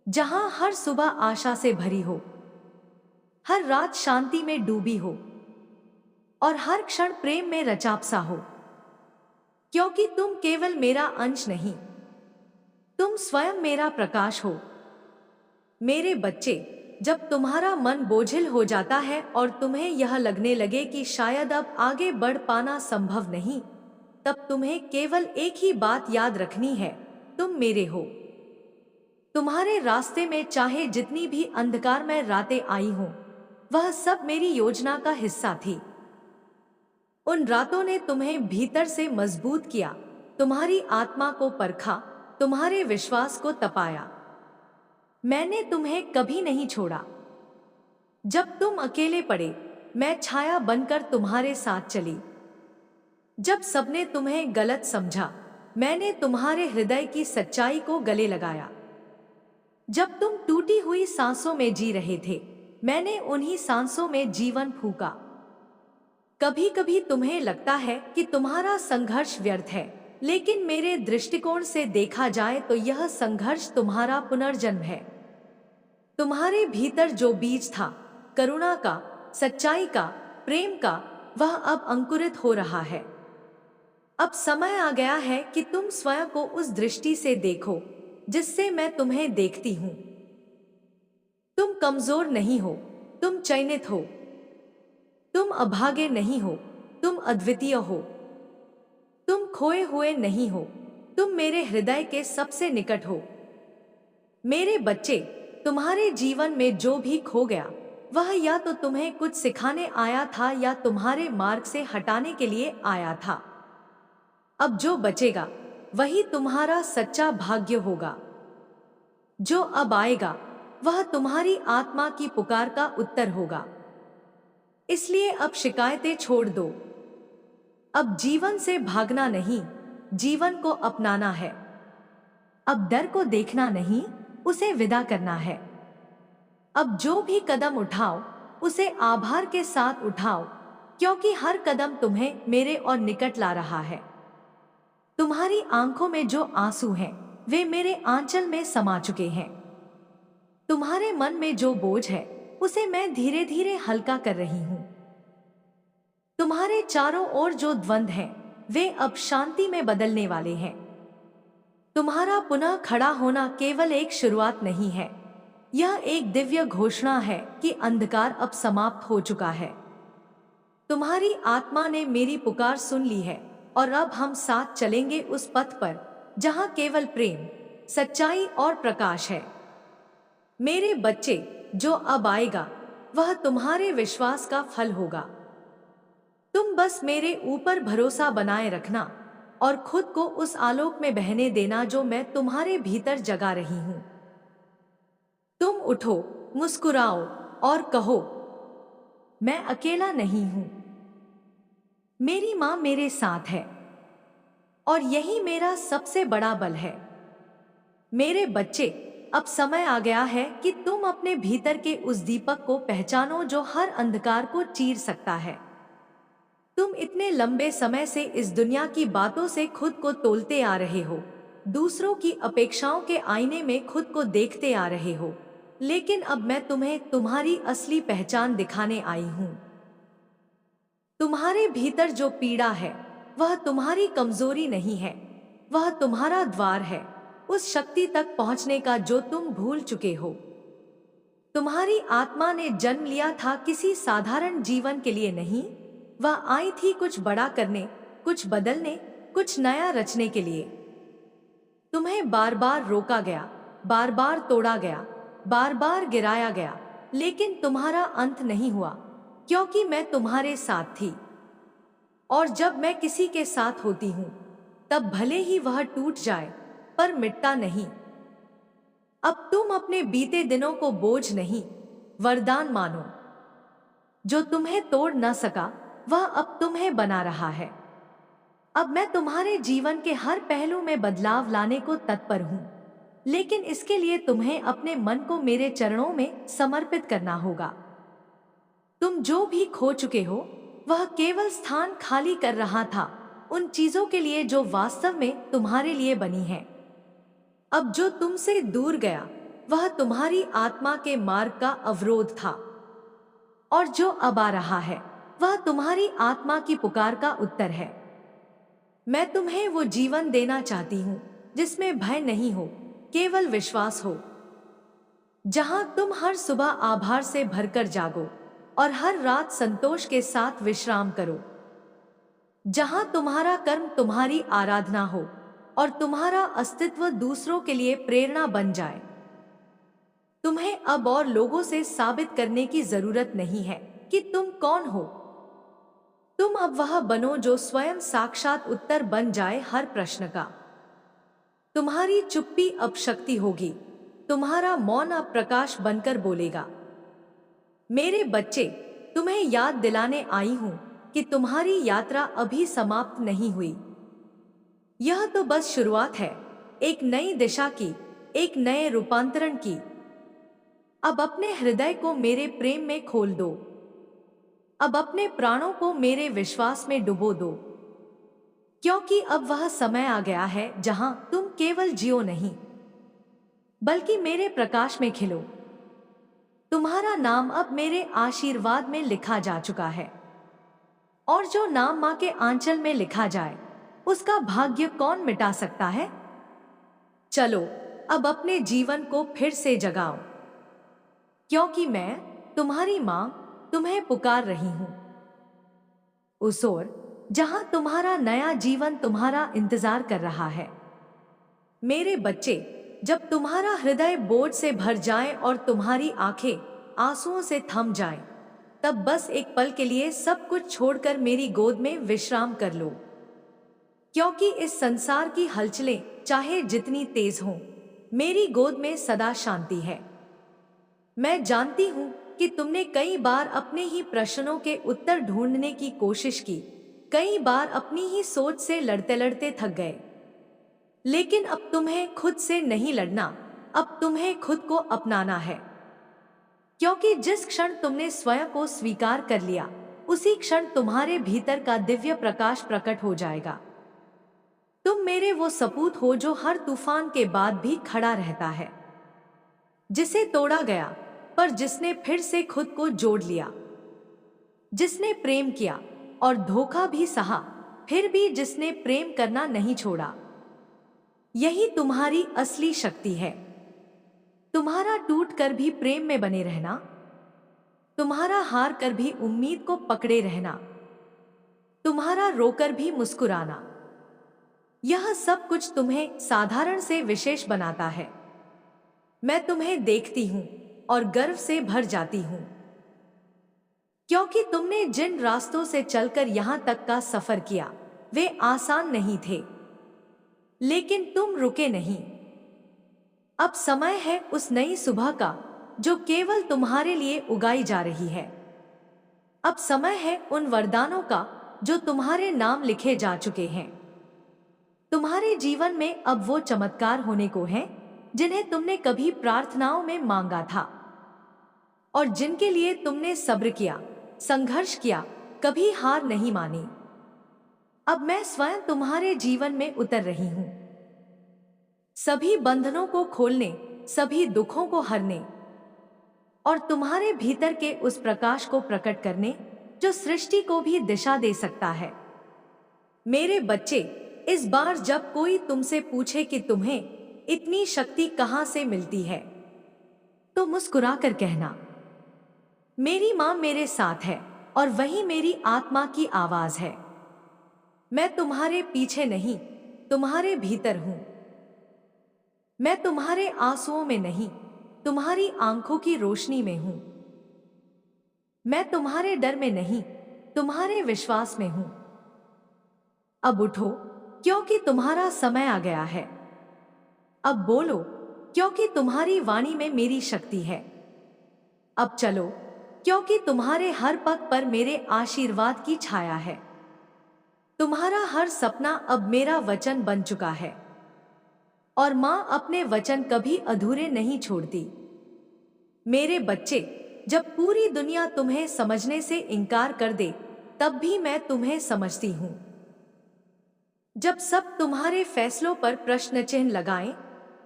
जहां हर सुबह आशा से भरी हो, हर रात शांति में डूबी हो और हर क्षण प्रेम में रचापसा हो। क्योंकि तुम केवल मेरा अंश नहीं, तुम स्वयं मेरा प्रकाश हो। मेरे बच्चे, जब तुम्हारा मन बोझिल हो जाता है और तुम्हें यह लगने लगे कि शायद अब आगे बढ़ पाना संभव नहीं, तब तुम्हें केवल एक ही बात याद रखनी है, तुम मेरे हो। तुम्हारे रास्ते में चाहे जितनी भी अंधकारमय रातें आई हों, वह सब मेरी योजना का हिस्सा थी। उन रातों ने तुम्हें भीतर से मजबूत किया, तुम्हारी आत्मा को परखा, तुम्हारे विश्वास को तपाया। मैंने तुम्हें कभी नहीं छोड़ा। जब तुम अकेले पड़े, मैं छाया बनकर तुम्हारे साथ चली। जब सबने तुम्हें गलत समझा, मैंने तुम्हारे हृदय की सच्चाई को गले लगाया। जब तुम टूटी हुई सांसों में जी रहे थे, मैंने उन्हीं सांसों में जीवन फूंका। कभी कभी तुम्हें लगता है कि तुम्हारा संघर्ष व्यर्थ है, लेकिन मेरे दृष्टिकोण से देखा जाए तो यह संघर्ष तुम्हारा पुनर्जन्म है। तुम्हारे भीतर जो बीज था, करुणा का, सच्चाई का, प्रेम का, वह अब अंकुरित हो रहा है। अब समय आ गया है कि तुम स्वयं को उस दृष्टि से देखो जिससे मैं तुम्हें देखती हूं। तुम कमजोर नहीं हो, तुम चयनित हो। तुम अभागे नहीं हो, तुम अद्वितीय हो। तुम खोए हुए नहीं हो, तुम मेरे हृदय के सबसे निकट हो। मेरे बच्चे, तुम्हारे जीवन में जो भी खो गया वह या तो तुम्हें कुछ सिखाने आया था या तुम्हारे मार्ग से हटाने के लिए आया था। अब जो बचेगा वही तुम्हारा सच्चा भाग्य होगा। जो अब आएगा वह तुम्हारी आत्मा की पुकार का उत्तर होगा। इसलिए अब शिकायतें छोड़ दो। अब जीवन से भागना नहीं, जीवन को अपनाना है। अब डर को देखना नहीं, उसे विदा करना है। अब जो भी कदम उठाओ उसे आभार के साथ उठाओ, क्योंकि हर कदम तुम्हें मेरे और निकट ला रहा है। तुम्हारी आंखों में जो आंसू हैं, वे मेरे आंचल में समा चुके हैं। तुम्हारे मन में जो बोझ है उसे मैं धीरे धीरे हल्का कर रही हूं। तुम्हारे चारों ओर जो द्वंद्व हैं, वे अब शांति में बदलने वाले हैं। तुम्हारा पुनः खड़ा होना केवल एक शुरुआत नहीं है, यह एक दिव्य घोषणा है कि अंधकार अब समाप्त हो चुका है। तुम्हारी आत्मा ने मेरी पुकार सुन ली है और अब हम साथ चलेंगे उस पथ पर जहां केवल प्रेम, सच्चाई और प्रकाश है। मेरे बच्चे, जो अब आएगा वह तुम्हारे विश्वास का फल होगा। तुम बस मेरे ऊपर भरोसा बनाए रखना और खुद को उस आलोक में बहने देना जो मैं तुम्हारे भीतर जगा रही हूं। तुम उठो, मुस्कुराओ और कहो, मैं अकेला नहीं हूं। मेरी मां मेरे साथ है और यही मेरा सबसे बड़ा बल है। मेरे बच्चे, अब समय आ गया है कि तुम अपने भीतर के उस दीपक को पहचानो जो हर अंधकार को चीर सकता है। तुम इतने लंबे समय से इस दुनिया की बातों से खुद को तोलते आ रहे हो, दूसरों की अपेक्षाओं के आईने में खुद को देखते आ रहे हो, लेकिन अब मैं तुम्हें तुम्हारी असली पहचान दिखाने आई हूं। तुम्हारे भीतर जो पीड़ा है वह तुम्हारी कमजोरी नहीं है, वह तुम्हारा द्वार है उस शक्ति तक पहुंचने का जो तुम भूल चुके हो। तुम्हारी आत्मा ने जन्म लिया था किसी साधारण जीवन के लिए नहीं, वह आई थी कुछ बड़ा करने, कुछ बदलने, कुछ नया रचने के लिए। तुम्हें बार बार रोका गया, बार बार तोड़ा गया, बार बार गिराया गया, लेकिन तुम्हारा अंत नहीं हुआ, क्योंकि मैं तुम्हारे साथ थी। और जब मैं किसी के साथ होती हूं तब भले ही वह टूट जाए पर मिटता नहीं। अब तुम अपने बीते दिनों को बोझ नहीं, वरदान मानो। जो तुम्हें तोड़ न सका वह अब तुम्हें बना रहा है। अब मैं तुम्हारे जीवन के हर पहलू में बदलाव लाने को तत्पर हूं, लेकिन इसके लिए तुम्हें अपने मन को मेरे चरणों में समर्पित करना होगा। तुम जो भी खो चुके हो वह केवल स्थान खाली कर रहा था उन चीजों के लिए जो वास्तव में तुम्हारे लिए बनी हैं। अब जो तुमसे दूर गया वह तुम्हारी आत्मा के मार्ग का अवरोध था, और जो अब आ रहा है वह तुम्हारी आत्मा की पुकार का उत्तर है। मैं तुम्हें वो जीवन देना चाहती हूँ जिसमें भय नहीं हो, केवल विश्वास हो। जहां तुम हर सुबह आभार से भरकर जागो और हर रात संतोष के साथ विश्राम करो। जहां तुम्हारा कर्म तुम्हारी आराधना हो और तुम्हारा अस्तित्व दूसरों के लिए प्रेरणा बन जाए। तुम्हें अब और लोगों से साबित करने की जरूरत नहीं है कि तुम कौन हो। तुम अब वह बनो जो स्वयं साक्षात उत्तर बन जाए हर प्रश्न का। तुम्हारी चुप्पी अब शक्ति होगी, तुम्हारा मौन अब प्रकाश बनकर बोलेगा। मेरे बच्चे, तुम्हें याद दिलाने आई हूं कि तुम्हारी यात्रा अभी समाप्त नहीं हुई। यह तो बस शुरुआत है, एक नई दिशा की, एक नए रूपांतरण की। अब अपने हृदय को मेरे प्रेम में खोल दो। अब अपने प्राणों को मेरे विश्वास में डुबो दो, क्योंकि अब वह समय आ गया है जहां तुम केवल जियो नहीं, बल्कि मेरे प्रकाश में खिलो। तुम्हारा नाम अब मेरे आशीर्वाद में लिखा जा चुका है, और जो नाम मां के आंचल में लिखा जाए उसका भाग्य कौन मिटा सकता है। चलो अब अपने जीवन को फिर से जगाओ, क्योंकि मैं तुम्हारी मां तुम्हें पुकार रही हूं। उस ओर जहां तुम्हारा नया जीवन तुम्हारा इंतजार कर रहा है। मेरे बच्चे, जब तुम्हारा हृदय बोझ से भर जाए और तुम्हारी आंखें आंसुओं से थम जाएं, तब बस एक पल के लिए सब कुछ छोड़कर मेरी गोद में विश्राम कर लो, क्योंकि इस संसार की हलचलें चाहे जितनी तेज हों, मेरी गोद में सदा शांति है। मैं जानती हूं कि तुमने कई बार अपने ही प्रश्नों के उत्तर ढूंढने की कोशिश की, कई बार अपनी ही सोच से लड़ते लड़ते थक गए, लेकिन अब तुम्हें खुद से नहीं लड़ना, अब तुम्हें खुद को अपनाना है। क्योंकि जिस क्षण तुमने स्वयं को स्वीकार कर लिया, उसी क्षण तुम्हारे भीतर का दिव्य प्रकाश प्रकट हो जाएगा। तुम मेरे वो सपूत हो जो हर तूफान के बाद भी खड़ा रहता है, जिसे तोड़ा गया पर जिसने फिर से खुद को जोड़ लिया, जिसने प्रेम किया और धोखा भी सहा, फिर भी जिसने प्रेम करना नहीं छोड़ा। यही तुम्हारी असली शक्ति है। तुम्हारा टूट कर भी प्रेम में बने रहना, तुम्हारा हार कर भी उम्मीद को पकड़े रहना, तुम्हारा रोकर भी मुस्कुराना, यह सब कुछ तुम्हें साधारण से विशेष बनाता है। मैं तुम्हें देखती हूं और गर्व से भर जाती हूं। क्योंकि तुमने जिन रास्तों से चलकर यहाँ तक का सफर किया वे आसान नहीं थे, लेकिन तुम रुके नहीं। अब समय है उस नई सुबह का जो केवल तुम्हारे लिए उगाई जा रही है। अब समय है उन वरदानों का जो तुम्हारे नाम लिखे जा चुके हैं। तुम्हारे जीवन में अब वो चमत्कार होने को हैं जिन्हें तुमने कभी प्रार्थनाओं में मांगा था और जिनके लिए तुमने सब्र किया, संघर्ष किया, कभी हार नहीं मानी। अब मैं स्वयं तुम्हारे जीवन में उतर रही हूं, सभी बंधनों को खोलने, सभी दुखों को हरने और तुम्हारे भीतर के उस प्रकाश को प्रकट करने जो सृष्टि को भी दिशा दे सकता है। मेरे बच्चे, इस बार जब कोई तुमसे पूछे कि तुम्हें इतनी शक्ति कहां से मिलती है, तो मुस्कुरा कर कहना, मेरी मां मेरे साथ है और वही मेरी आत्मा की आवाज है। मैं तुम्हारे पीछे नहीं, तुम्हारे भीतर हूं। मैं तुम्हारे आंसुओं में नहीं, तुम्हारी आंखों की रोशनी में हूं। मैं तुम्हारे डर में नहीं, तुम्हारे विश्वास में हूं। अब उठो, क्योंकि तुम्हारा समय आ गया है। अब बोलो, क्योंकि तुम्हारी वाणी में मेरी शक्ति है। अब चलो, क्योंकि तुम्हारे हर पग पर मेरे आशीर्वाद की छाया है। तुम्हारा हर सपना अब मेरा वचन बन चुका है और मां अपने वचन कभी अधूरे नहीं छोड़ती। मेरे बच्चे, जब पूरी दुनिया तुम्हें समझने से इनकार कर दे, तब भी मैं तुम्हें समझती हूं। जब सब तुम्हारे फैसलों पर प्रश्न चिन्ह लगाएं,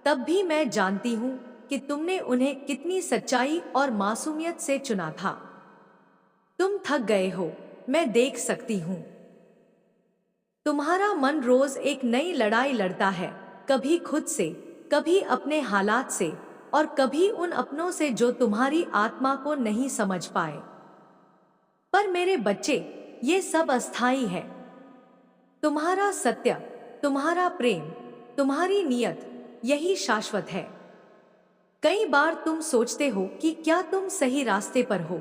तब भी मैं जानती हूं कि तुमने उन्हें कितनी सच्चाई और मासूमियत से चुना था। तुम थक गए हो, मैं देख सकती हूं। तुम्हारा मन रोज एक नई लड़ाई लड़ता है, कभी खुद से, कभी अपने हालात से और कभी उन अपनों से जो तुम्हारी आत्मा को नहीं समझ पाए। पर मेरे बच्चे, ये सब अस्थाई है। तुम्हारा सत्य, तुम्हारा प्रेम, तुम्हारी नियत, यही शाश्वत है। कई बार तुम सोचते हो कि क्या तुम सही रास्ते पर हो,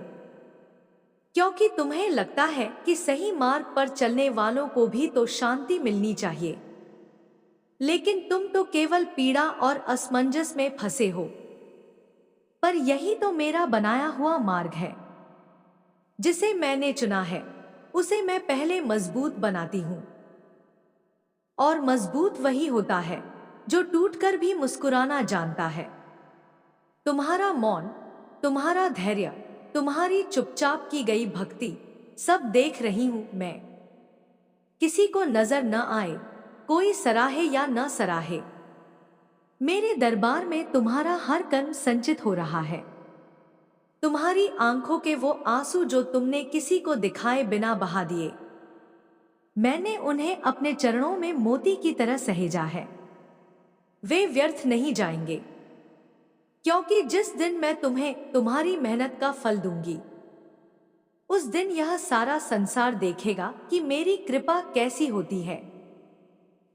क्योंकि तुम्हें लगता है कि सही मार्ग पर चलने वालों को भी तो शांति मिलनी चाहिए। लेकिन तुम तो केवल पीड़ा और असमंजस में फंसे हो। पर यही तो मेरा बनाया हुआ मार्ग है, जिसे मैंने चुना है। उसे मैं पहले मजबूत बनाती हूं और मजबूत वही होता है जो टूटकर भी मुस्कुराना जानता है। तुम्हारा मौन, तुम्हारा धैर्य, तुम्हारी चुपचाप की गई भक्ति, सब देख रही हूं मैं। किसी को नजर न आए, कोई सराहे या न सराहे, मेरे दरबार में तुम्हारा हर कर्म संचित हो रहा है। तुम्हारी आंखों के वो आंसू जो तुमने किसी को दिखाए बिना बहा दिए, मैंने उन्हें अपने चरणों में मोती की तरह सहेजा है। वे व्यर्थ नहीं जाएंगे, क्योंकि जिस दिन मैं तुम्हें तुम्हारी मेहनत का फल दूंगी, उस दिन यह सारा संसार देखेगा कि मेरी कृपा कैसी होती है।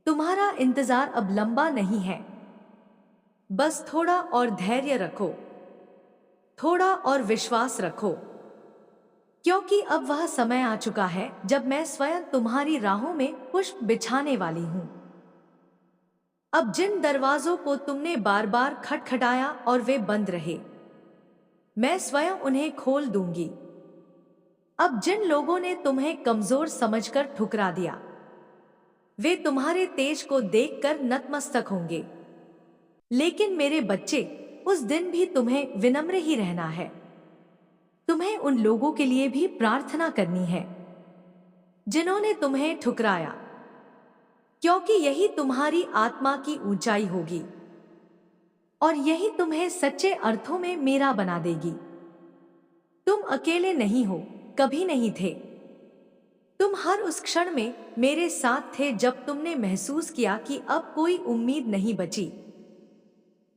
तुम्हारा इंतजार अब लंबा नहीं है। बस थोड़ा और धैर्य रखो, थोड़ा और विश्वास रखो, क्योंकि अब वह समय आ चुका है जब मैं स्वयं तुम्हारी राहों में पुष्प बिछाने वाली हूं। अब जिन दरवाजों को तुमने बार बार खटखटाया और वे बंद रहे, मैं स्वयं उन्हें खोल दूंगी। अब जिन लोगों ने तुम्हें कमजोर समझकर ठुकरा दिया, वे तुम्हारे तेज को देखकर नतमस्तक होंगे। लेकिन मेरे बच्चे, उस दिन भी तुम्हें विनम्र ही रहना है। तुम्हें उन लोगों के लिए भी प्रार्थना करनी है जिन्होंने तुम्हें ठुकराया, क्योंकि यही तुम्हारी आत्मा की ऊंचाई होगी और यही तुम्हें सच्चे अर्थों में मेरा बना देगी। तुम अकेले नहीं हो, कभी नहीं थे। तुम हर उस क्षण में मेरे साथ थे जब तुमने महसूस किया कि अब कोई उम्मीद नहीं बची।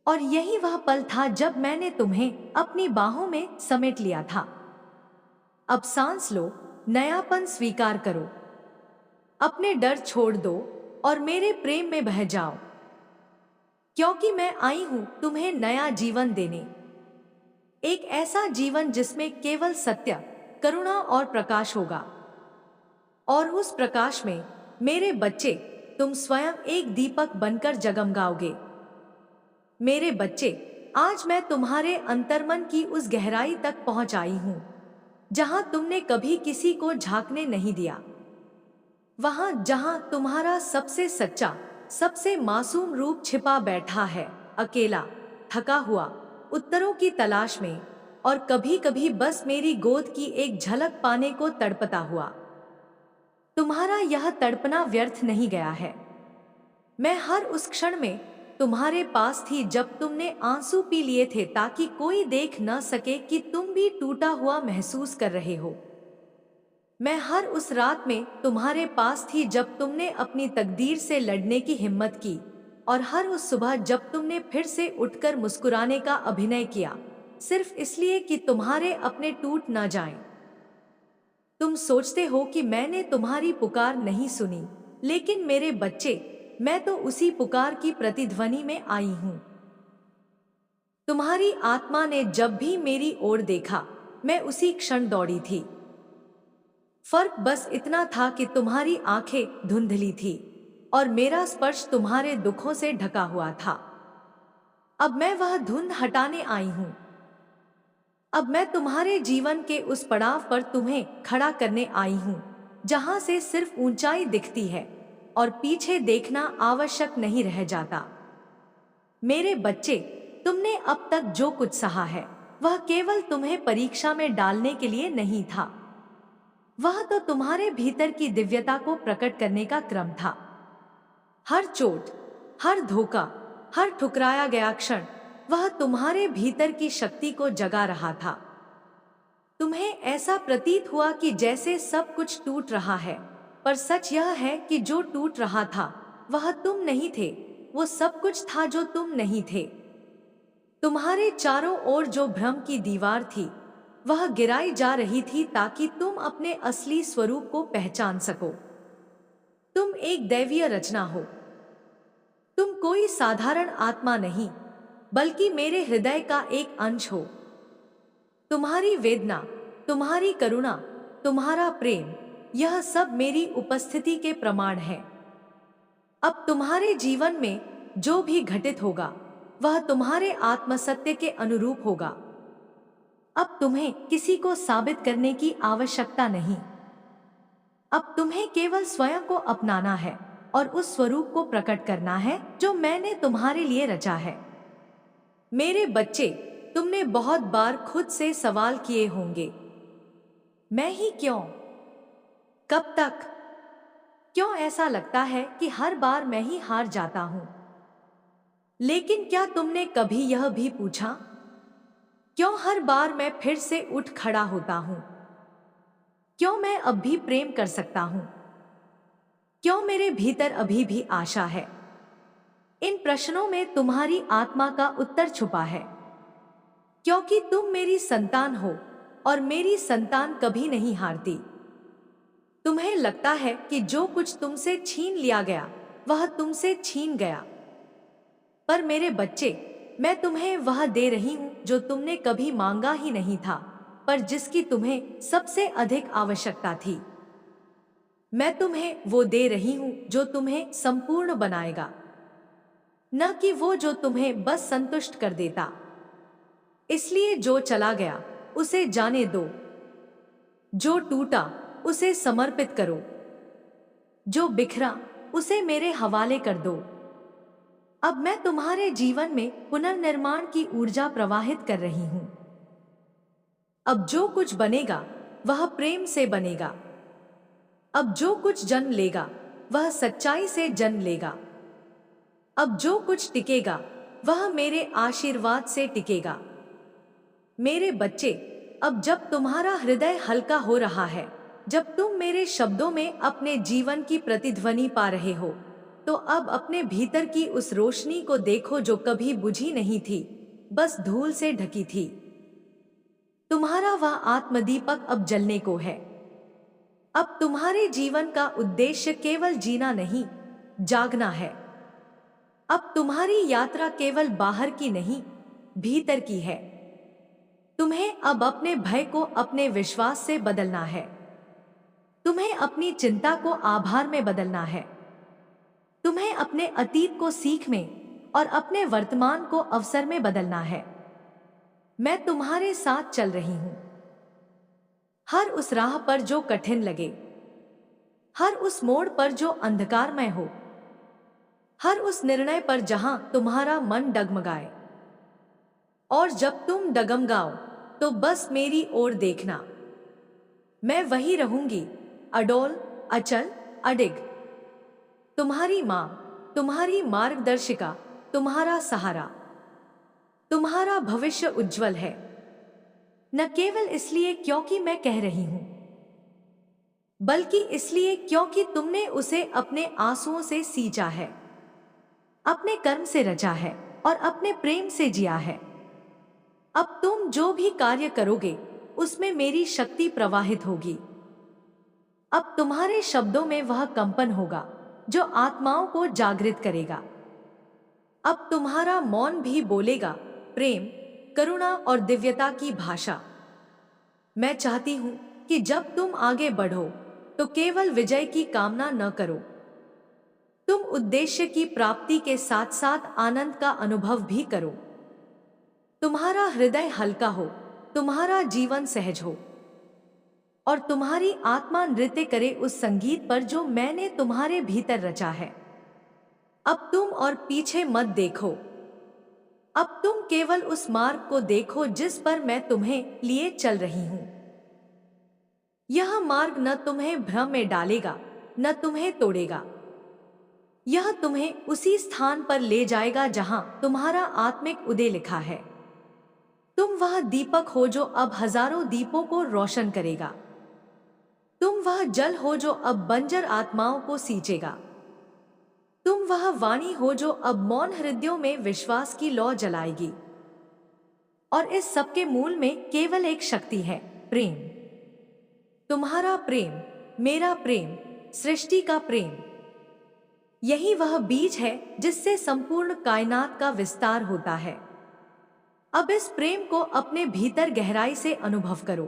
और यही वह पल था जब मैंने तुम्हें अपनी बाहों में समेट लिया था। अब सांस लो, नयापन स्वीकार करो, अपने डर छोड़ दो और मेरे प्रेम में बह जाओ, क्योंकि मैं आई हूं तुम्हें नया जीवन देने। एक ऐसा जीवन जिसमें केवल सत्य, करुणा और प्रकाश होगा। और उस प्रकाश में मेरे बच्चे तुम स्वयं एक दीपक बनकर जगमगाओगे। मेरे बच्चे, आज मैं तुम्हारे अंतर्मन की उस गहराई तक पहुंच आई हूं जहां तुमने कभी किसी को झांकने नहीं दिया। वहां जहां तुम्हारा सबसे सच्चा, सबसे मासूम रूप छिपा बैठा है, अकेला, थका हुआ, उत्तरों की तलाश में, और कभी कभी बस मेरी गोद की एक झलक पाने को तड़पता हुआ। तुम्हारा यह तड़पना व्यर्थ नहीं गया है। मैं हर उस क्षण में तुम्हारे पास थी जब तुमने आंसू पी लिए थे ताकि कोई देख न सके कि तुम भी टूटा हुआ महसूस कर रहे हो। मैं हर उस रात में तुम्हारे पास थी जब तुमने अपनी तकदीर से लड़ने की हिम्मत की, और हर उस सुबह जब तुमने फिर से उठकर मुस्कुराने का अभिनय किया, सिर्फ इसलिए कि तुम्हारे अपने टूट ना जाएं। तुम सोचते हो कि मैंने तुम्हारी पुकार नहीं सुनी, लेकिन मेरे बच्चे, मैं तो उसी पुकार की प्रतिध्वनि में आई हूं। तुम्हारी आत्मा ने जब भी मेरी ओर देखा, मैं उसी क्षण दौड़ी थी। फर्क बस इतना था कि तुम्हारी आंखें धुंधली थी और मेरा स्पर्श तुम्हारे दुखों से ढका हुआ था। अब मैं वह धुंध हटाने आई हूं। अब मैं तुम्हारे जीवन के उस पड़ाव पर तुम्हें खड़ा करने आई हूं जहां से सिर्फ ऊंचाई दिखती है और पीछे देखना आवश्यक नहीं रह जाता। मेरे बच्चे, तुमने अब तक जो कुछ सहा है वह केवल तुम्हें परीक्षा में डालने के लिए नहीं था। वह तो तुम्हारे भीतर की दिव्यता को प्रकट करने का क्रम था। हर चोट, हर धोखा, हर ठुकराया गया क्षण वह तुम्हारे भीतर की शक्ति को जगा रहा था। तुम्हें ऐसा प्रतीत हुआ कि जैसे सब कुछ टूट रहा है, पर सच यह है कि जो टूट रहा था वह तुम नहीं थे, वो सब कुछ था जो तुम नहीं थे। तुम्हारे चारों ओर जो भ्रम की दीवार थी वह गिराई जा रही थी ताकि तुम अपने असली स्वरूप को पहचान सको। तुम एक दैवीय रचना हो। तुम कोई साधारण आत्मा नहीं, बल्कि मेरे हृदय का एक अंश हो। तुम्हारी वेदना, तुम्हारी करुणा, तुम्हारा प्रेम, यह सब मेरी उपस्थिति के प्रमाण है। अब तुम्हारे जीवन में जो भी घटित होगा वह तुम्हारे आत्मसत्य के अनुरूप होगा। अब तुम्हें किसी को साबित करने की आवश्यकता नहीं। अब तुम्हें केवल स्वयं को अपनाना है और उस स्वरूप को प्रकट करना है जो मैंने तुम्हारे लिए रचा है। मेरे बच्चे, तुमने बहुत बार खुद से सवाल किए होंगे, मैं ही क्यों? कब तक? क्यों ऐसा लगता है कि हर बार मैं ही हार जाता हूं? लेकिन क्या तुमने कभी यह भी पूछा, क्यों हर बार मैं फिर से उठ खड़ा होता हूं? क्यों मैं अब भी प्रेम कर सकता हूं? क्यों मेरे भीतर अभी भी आशा है? इन प्रश्नों में तुम्हारी आत्मा का उत्तर छुपा है, क्योंकि तुम मेरी संतान हो और मेरी संतान कभी नहीं हारती। तुम्हें लगता है कि जो कुछ तुमसे छीन लिया गया वह तुमसे छीन गया, पर मेरे बच्चे, मैं तुम्हें वह दे रही हूं जो तुमने कभी मांगा ही नहीं था, पर जिसकी तुम्हें सबसे अधिक आवश्यकता थी। मैं तुम्हें वो दे रही हूं जो तुम्हें संपूर्ण बनाएगा, न कि वो जो तुम्हें बस संतुष्ट कर देता। इसलिए जो चला गया उसे जाने दो, जो टूटा उसे समर्पित करो, जो बिखरा उसे मेरे हवाले कर दो। अब मैं तुम्हारे जीवन में पुनर्निर्माण की ऊर्जा प्रवाहित कर रही हूं। अब जो कुछ बनेगा वह प्रेम से बनेगा। अब जो कुछ जन्म लेगा वह सच्चाई से जन्म लेगा। अब जो कुछ टिकेगा वह मेरे आशीर्वाद से टिकेगा। मेरे बच्चे, अब जब तुम्हारा हृदय हल्का हो रहा है, जब तुम मेरे शब्दों में अपने जीवन की प्रतिध्वनि पा रहे हो, तो अब अपने भीतर की उस रोशनी को देखो जो कभी बुझी नहीं थी, बस धूल से ढकी थी। तुम्हारा वह आत्मदीपक अब जलने को है। अब तुम्हारे जीवन का उद्देश्य केवल जीना नहीं, जागना है। अब तुम्हारी यात्रा केवल बाहर की नहीं, भीतर की है। तुम्हें अब अपने भय को अपने विश्वास से बदलना है। तुम्हें अपनी चिंता को आभार में बदलना है। तुम्हें अपने अतीत को सीख में और अपने वर्तमान को अवसर में बदलना है। मैं तुम्हारे साथ चल रही हूं। हर उस राह पर जो कठिन लगे, हर उस मोड़ पर जो अंधकारमय हो, हर उस निर्णय पर जहां तुम्हारा मन डगमगाए। और जब तुम डगमगाओ तो बस मेरी ओर देखना। मैं वही रहूंगी, अडोल, अचल, अडिग। तुम्हारी मां, तुम्हारी मार्गदर्शिका, तुम्हारा सहारा। तुम्हारा भविष्य उज्जवल है, न केवल इसलिए क्योंकि मैं कह रही हूं, बल्कि इसलिए क्योंकि तुमने उसे अपने आंसुओं से सींचा है, अपने कर्म से रचा है और अपने प्रेम से जिया है। अब तुम जो भी कार्य करोगे उसमें मेरी शक्ति प्रवाहित होगी। अब तुम्हारे शब्दों में वह कंपन होगा जो आत्माओं को जागृत करेगा। अब तुम्हारा मौन भी बोलेगा प्रेम, करुणा और दिव्यता की भाषा। मैं चाहती हूं कि जब तुम आगे बढ़ो तो केवल विजय की कामना न करो। तुम उद्देश्य की प्राप्ति के साथ साथ आनंद का अनुभव भी करो। तुम्हारा हृदय हल्का हो, तुम्हारा जीवन सहज हो और तुम्हारी आत्मा नृत्य करे उस संगीत पर जो मैंने तुम्हारे भीतर रचा है। अब तुम और पीछे मत देखो। अब तुम केवल उस मार्ग को देखो जिस पर मैं तुम्हें लिए चल रही हूं। यह मार्ग न तुम्हें भ्रम में डालेगा, न तुम्हें तोड़ेगा। यह तुम्हें उसी स्थान पर ले जाएगा जहां तुम्हारा आत्मिक उदय लिखा है। तुम वह दीपक हो जो अब हजारों दीपों को रोशन करेगा। तुम वह जल हो जो अब बंजर आत्माओं को सींचेगा। तुम वह वाणी हो जो अब मौन हृदयों में विश्वास की लौ जलाएगी। और इस सब के मूल में केवल एक शक्ति है, प्रेम। तुम्हारा प्रेम, मेरा प्रेम, सृष्टि का प्रेम। यही वह बीज है जिससे संपूर्ण कायनात का विस्तार होता है। अब इस प्रेम को अपने भीतर गहराई से अनुभव करो।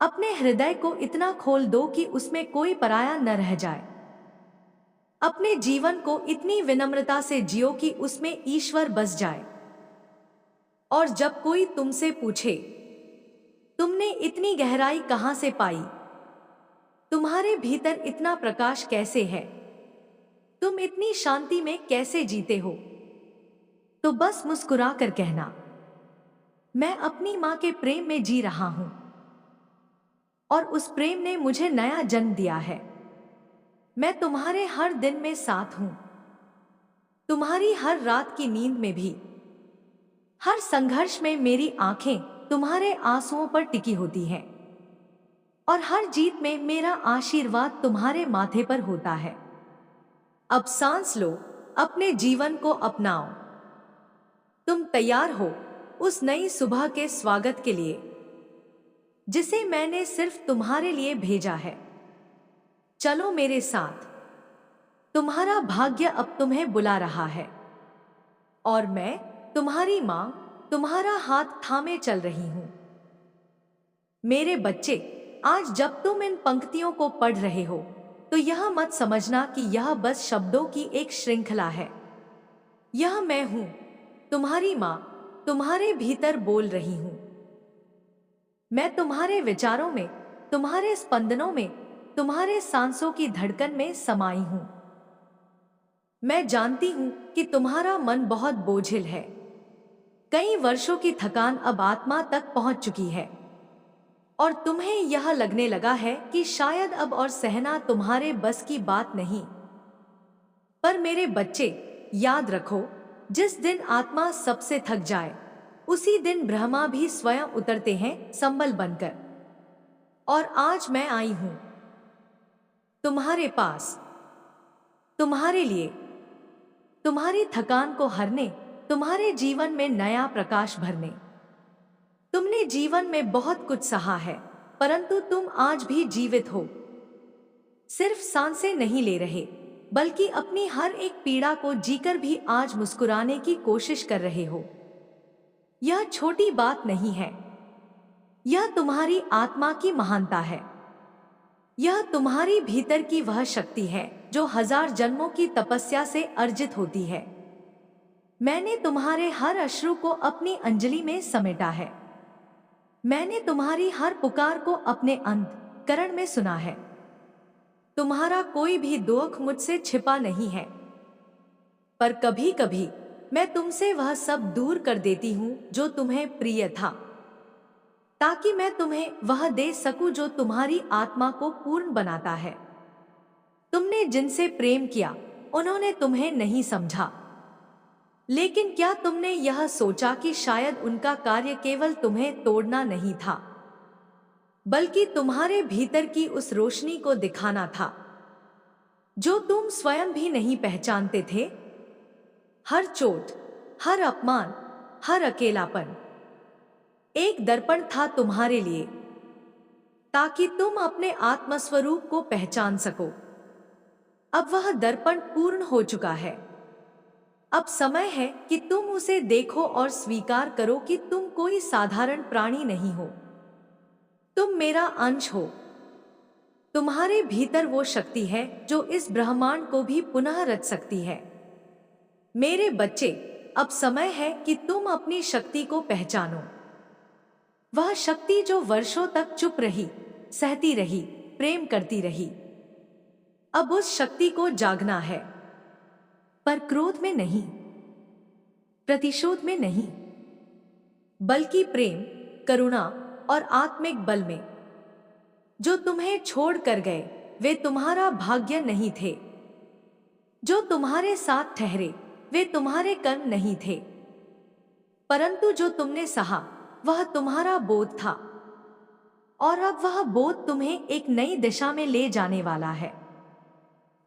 अपने हृदय को इतना खोल दो कि उसमें कोई पराया न रह जाए। अपने जीवन को इतनी विनम्रता से जियो कि उसमें ईश्वर बस जाए। और जब कोई तुमसे पूछे तुमने इतनी गहराई कहां से पाई, तुम्हारे भीतर इतना प्रकाश कैसे है, तुम इतनी शांति में कैसे जीते हो, तो बस मुस्कुरा कर कहना, मैं अपनी मां के प्रेम में जी रहा हूं और उस प्रेम ने मुझे नया जन्म दिया है। मैं तुम्हारे हर दिन में साथ हूं, तुम्हारी हर रात की नींद में भी। हर संघर्ष में मेरी आंखें तुम्हारे आंसुओं पर टिकी होती हैं और हर जीत में मेरा आशीर्वाद तुम्हारे माथे पर होता है। अब सांस लो, अपने जीवन को अपनाओ। तुम तैयार हो उस नई सुबह के स्वागत के लिए जिसे मैंने सिर्फ तुम्हारे लिए भेजा है। चलो मेरे साथ, तुम्हारा भाग्य अब तुम्हें बुला रहा है और मैं, तुम्हारी मां, तुम्हारा हाथ थामे चल रही हूं। मेरे बच्चे, आज जब तुम इन पंक्तियों को पढ़ रहे हो तो यह मत समझना कि यह बस शब्दों की एक श्रृंखला है। यह मैं हूं, तुम्हारी मां, तुम्हारे भीतर बोल रही हूं। मैं तुम्हारे विचारों में, तुम्हारे स्पंदनों में, तुम्हारे सांसों की धड़कन में समाई हूं। मैं जानती हूं कि तुम्हारा मन बहुत बोझिल है। कई वर्षों की थकान अब आत्मा तक पहुंच चुकी है और तुम्हें यह लगने लगा है कि शायद अब और सहना तुम्हारे बस की बात नहीं। पर मेरे बच्चे, याद रखो, जिस दिन आत्मा सबसे थक जाए उसी दिन ब्रह्मा भी स्वयं उतरते हैं संबल बनकर। और आज मैं आई हूं तुम्हारे पास, तुम्हारे लिए, तुम्हारी थकान को हरने, तुम्हारे जीवन में नया प्रकाश भरने। तुमने जीवन में बहुत कुछ सहा है, परंतु तुम आज भी जीवित हो। सिर्फ सांसें नहीं ले रहे, बल्कि अपनी हर एक पीड़ा को जीकर भी आज मुस्कुराने की कोशिश कर रहे हो। यह छोटी बात नहीं है, यह तुम्हारी आत्मा की महानता है। यह तुम्हारी भीतर की वह शक्ति है जो 1000 जन्मों की तपस्या से अर्जित होती है। मैंने तुम्हारे हर अश्रु को अपनी अंजलि में समेटा है। मैंने तुम्हारी हर पुकार को अपने अंतःकरण में सुना है। तुम्हारा कोई भी दुख मुझसे छिपा नहीं है, पर कभी कभी मैं तुमसे वह सब दूर कर देती हूं जो तुम्हें प्रिय था, ताकि मैं तुम्हें वह दे सकूं जो तुम्हारी आत्मा को पूर्ण बनाता है। तुमने जिनसे प्रेम किया उन्होंने तुम्हें नहीं समझा, लेकिन क्या तुमने यह सोचा कि शायद उनका कार्य केवल तुम्हें तोड़ना नहीं था, बल्कि तुम्हारे भीतर की उस रोशनी को दिखाना था जो तुम स्वयं भी नहीं पहचानते थे? हर चोट, हर अपमान, हर अकेलापन एक दर्पण था तुम्हारे लिए, ताकि तुम अपने आत्मस्वरूप को पहचान सको। अब वह दर्पण पूर्ण हो चुका है। अब समय है कि तुम उसे देखो और स्वीकार करो कि तुम कोई साधारण प्राणी नहीं हो। तुम मेरा अंश हो। तुम्हारे भीतर वो शक्ति है जो इस ब्रह्मांड को भी पुनः रच सकती है। मेरे बच्चे, अब समय है कि तुम अपनी शक्ति को पहचानो। वह शक्ति जो वर्षों तक चुप रही, सहती रही, प्रेम करती रही। अब उस शक्ति को जागना है, पर क्रोध में नहीं, प्रतिशोध में नहीं, बल्कि प्रेम, करुणा और आत्मिक बल में। जो तुम्हें छोड़ कर गए वे तुम्हारा भाग्य नहीं थे। जो तुम्हारे साथ ठहरे वे तुम्हारे कर्म नहीं थे, परंतु जो तुमने सहा वह तुम्हारा बोध था। और अब वह बोध तुम्हें एक नई दिशा में ले जाने वाला है।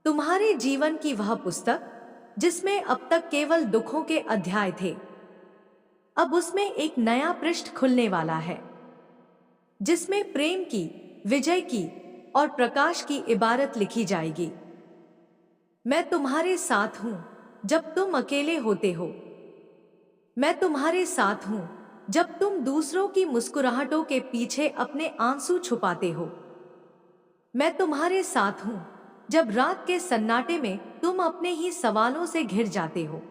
तुम्हारे जीवन की वह पुस्तक जिसमें अब तक केवल दुखों के अध्याय थे, अब उसमें एक नया पृष्ठ खुलने वाला है, जिसमें प्रेम की, विजय की और प्रकाश की इबारत लिखी जाएगी। मैं तुम्हारे साथ हूं जब तुम अकेले होते हो। मैं तुम्हारे साथ हूं जब तुम दूसरों की मुस्कुराहटों के पीछे अपने आंसू छुपाते हो। मैं तुम्हारे साथ हूं जब रात के सन्नाटे में तुम अपने ही सवालों से घिर जाते हो।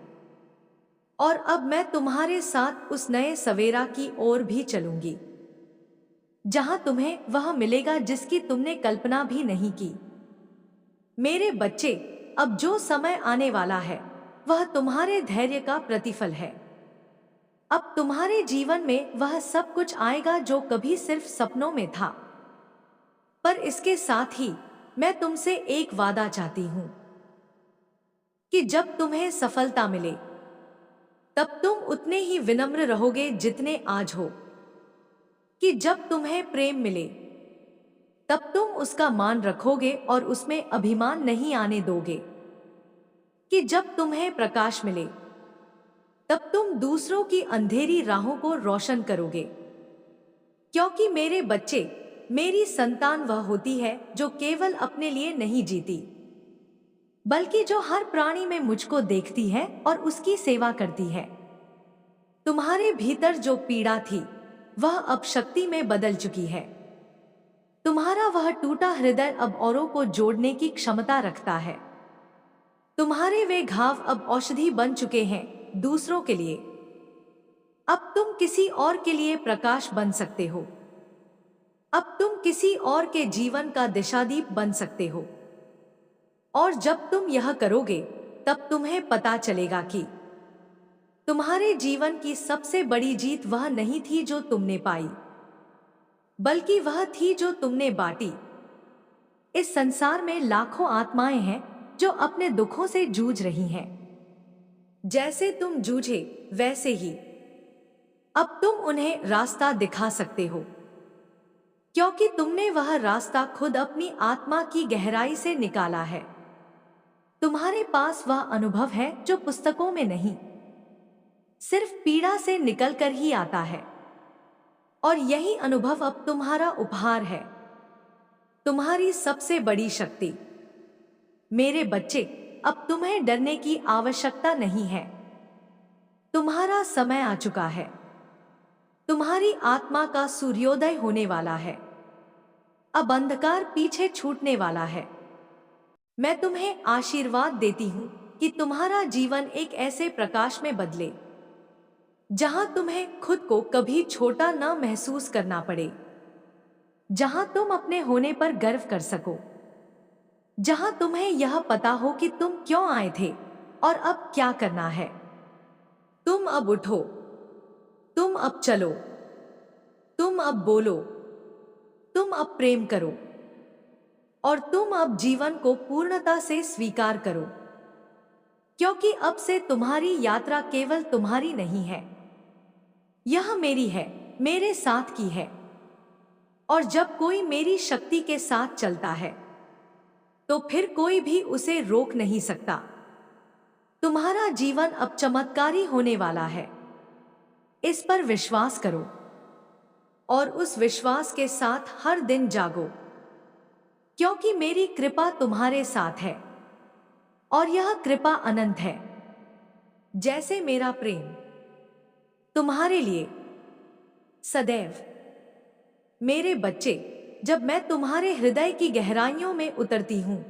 और अब मैं तुम्हारे साथ उस नए सवेरा की ओर भी चलूंगी, जहां तुम्हें वह मिलेगा जिसकी तुमने कल्पना भी नहीं की। मेरे बच्चे, अब जो समय आने वाला है वह तुम्हारे धैर्य का प्रतिफल है। अब तुम्हारे जीवन में वह सब कुछ आएगा जो कभी सिर्फ सपनों में था। पर इसके साथ ही मैं तुमसे एक वादा चाहती हूं कि जब तुम्हें सफलता मिले तब तुम उतने ही विनम्र रहोगे जितने आज हो। कि जब तुम्हें प्रेम मिले तब तुम उसका मान रखोगे और उसमें अभिमान नहीं आने दोगे। कि जब तुम्हें प्रकाश मिले तब तुम दूसरों की अंधेरी राहों को रोशन करोगे। क्योंकि मेरे बच्चे, मेरी संतान वह होती है जो केवल अपने लिए नहीं जीती, बल्कि जो हर प्राणी में मुझको देखती है और उसकी सेवा करती है। तुम्हारे भीतर जो पीड़ा थी वह अब शक्ति में बदल चुकी है। तुम्हारा वह टूटा हृदय अब औरों को जोड़ने की क्षमता रखता है। तुम्हारे वे घाव अब औषधि बन चुके हैं दूसरों के लिए। अब तुम किसी और के लिए प्रकाश बन सकते हो। अब तुम किसी और के जीवन का दिशादीप बन सकते हो। और जब तुम यह करोगे तब तुम्हें पता चलेगा कि तुम्हारे जीवन की सबसे बड़ी जीत वह नहीं थी जो तुमने पाई, बल्कि वह थी जो तुमने बांटी। इस संसार में लाखों आत्माएं हैं जो अपने दुखों से जूझ रही हैं। जैसे तुम जूझे वैसे ही अब तुम उन्हें रास्ता दिखा सकते हो, क्योंकि तुमने वह रास्ता खुद अपनी आत्मा की गहराई से निकाला है। तुम्हारे पास वह अनुभव है जो पुस्तकों में नहीं, सिर्फ पीड़ा से निकलकर ही आता है। और यही अनुभव अब तुम्हारा उपहार है, तुम्हारी सबसे बड़ी शक्ति। मेरे बच्चे, अब तुम्हें डरने की आवश्यकता नहीं है। तुम्हारा समय आ चुका है। तुम्हारी आत्मा का सूर्योदय होने वाला है। अब अंधकार पीछे छूटने वाला है। मैं तुम्हें आशीर्वाद देती हूं कि तुम्हारा जीवन एक ऐसे प्रकाश में बदले जहां तुम्हें खुद को कभी छोटा न महसूस करना पड़े, जहां तुम अपने होने पर गर्व कर सको, जहां तुम्हें यह पता हो कि तुम क्यों आए थे और अब क्या करना है। तुम अब उठो, तुम अब चलो, तुम अब बोलो, तुम अब प्रेम करो और तुम अब जीवन को पूर्णता से स्वीकार करो, क्योंकि अब से तुम्हारी यात्रा केवल तुम्हारी नहीं है, यह मेरी है, मेरे साथ की है। और जब कोई मेरी शक्ति के साथ चलता है तो फिर कोई भी उसे रोक नहीं सकता। तुम्हारा जीवन अब चमत्कारी होने वाला है। इस पर विश्वास करो और उस विश्वास के साथ हर दिन जागो, क्योंकि मेरी कृपा तुम्हारे साथ है और यह कृपा अनंत है, जैसे मेरा प्रेम तुम्हारे लिए सदैव। मेरे बच्चे, जब मैं तुम्हारे हृदय की गहराइयों में उतरती हूँ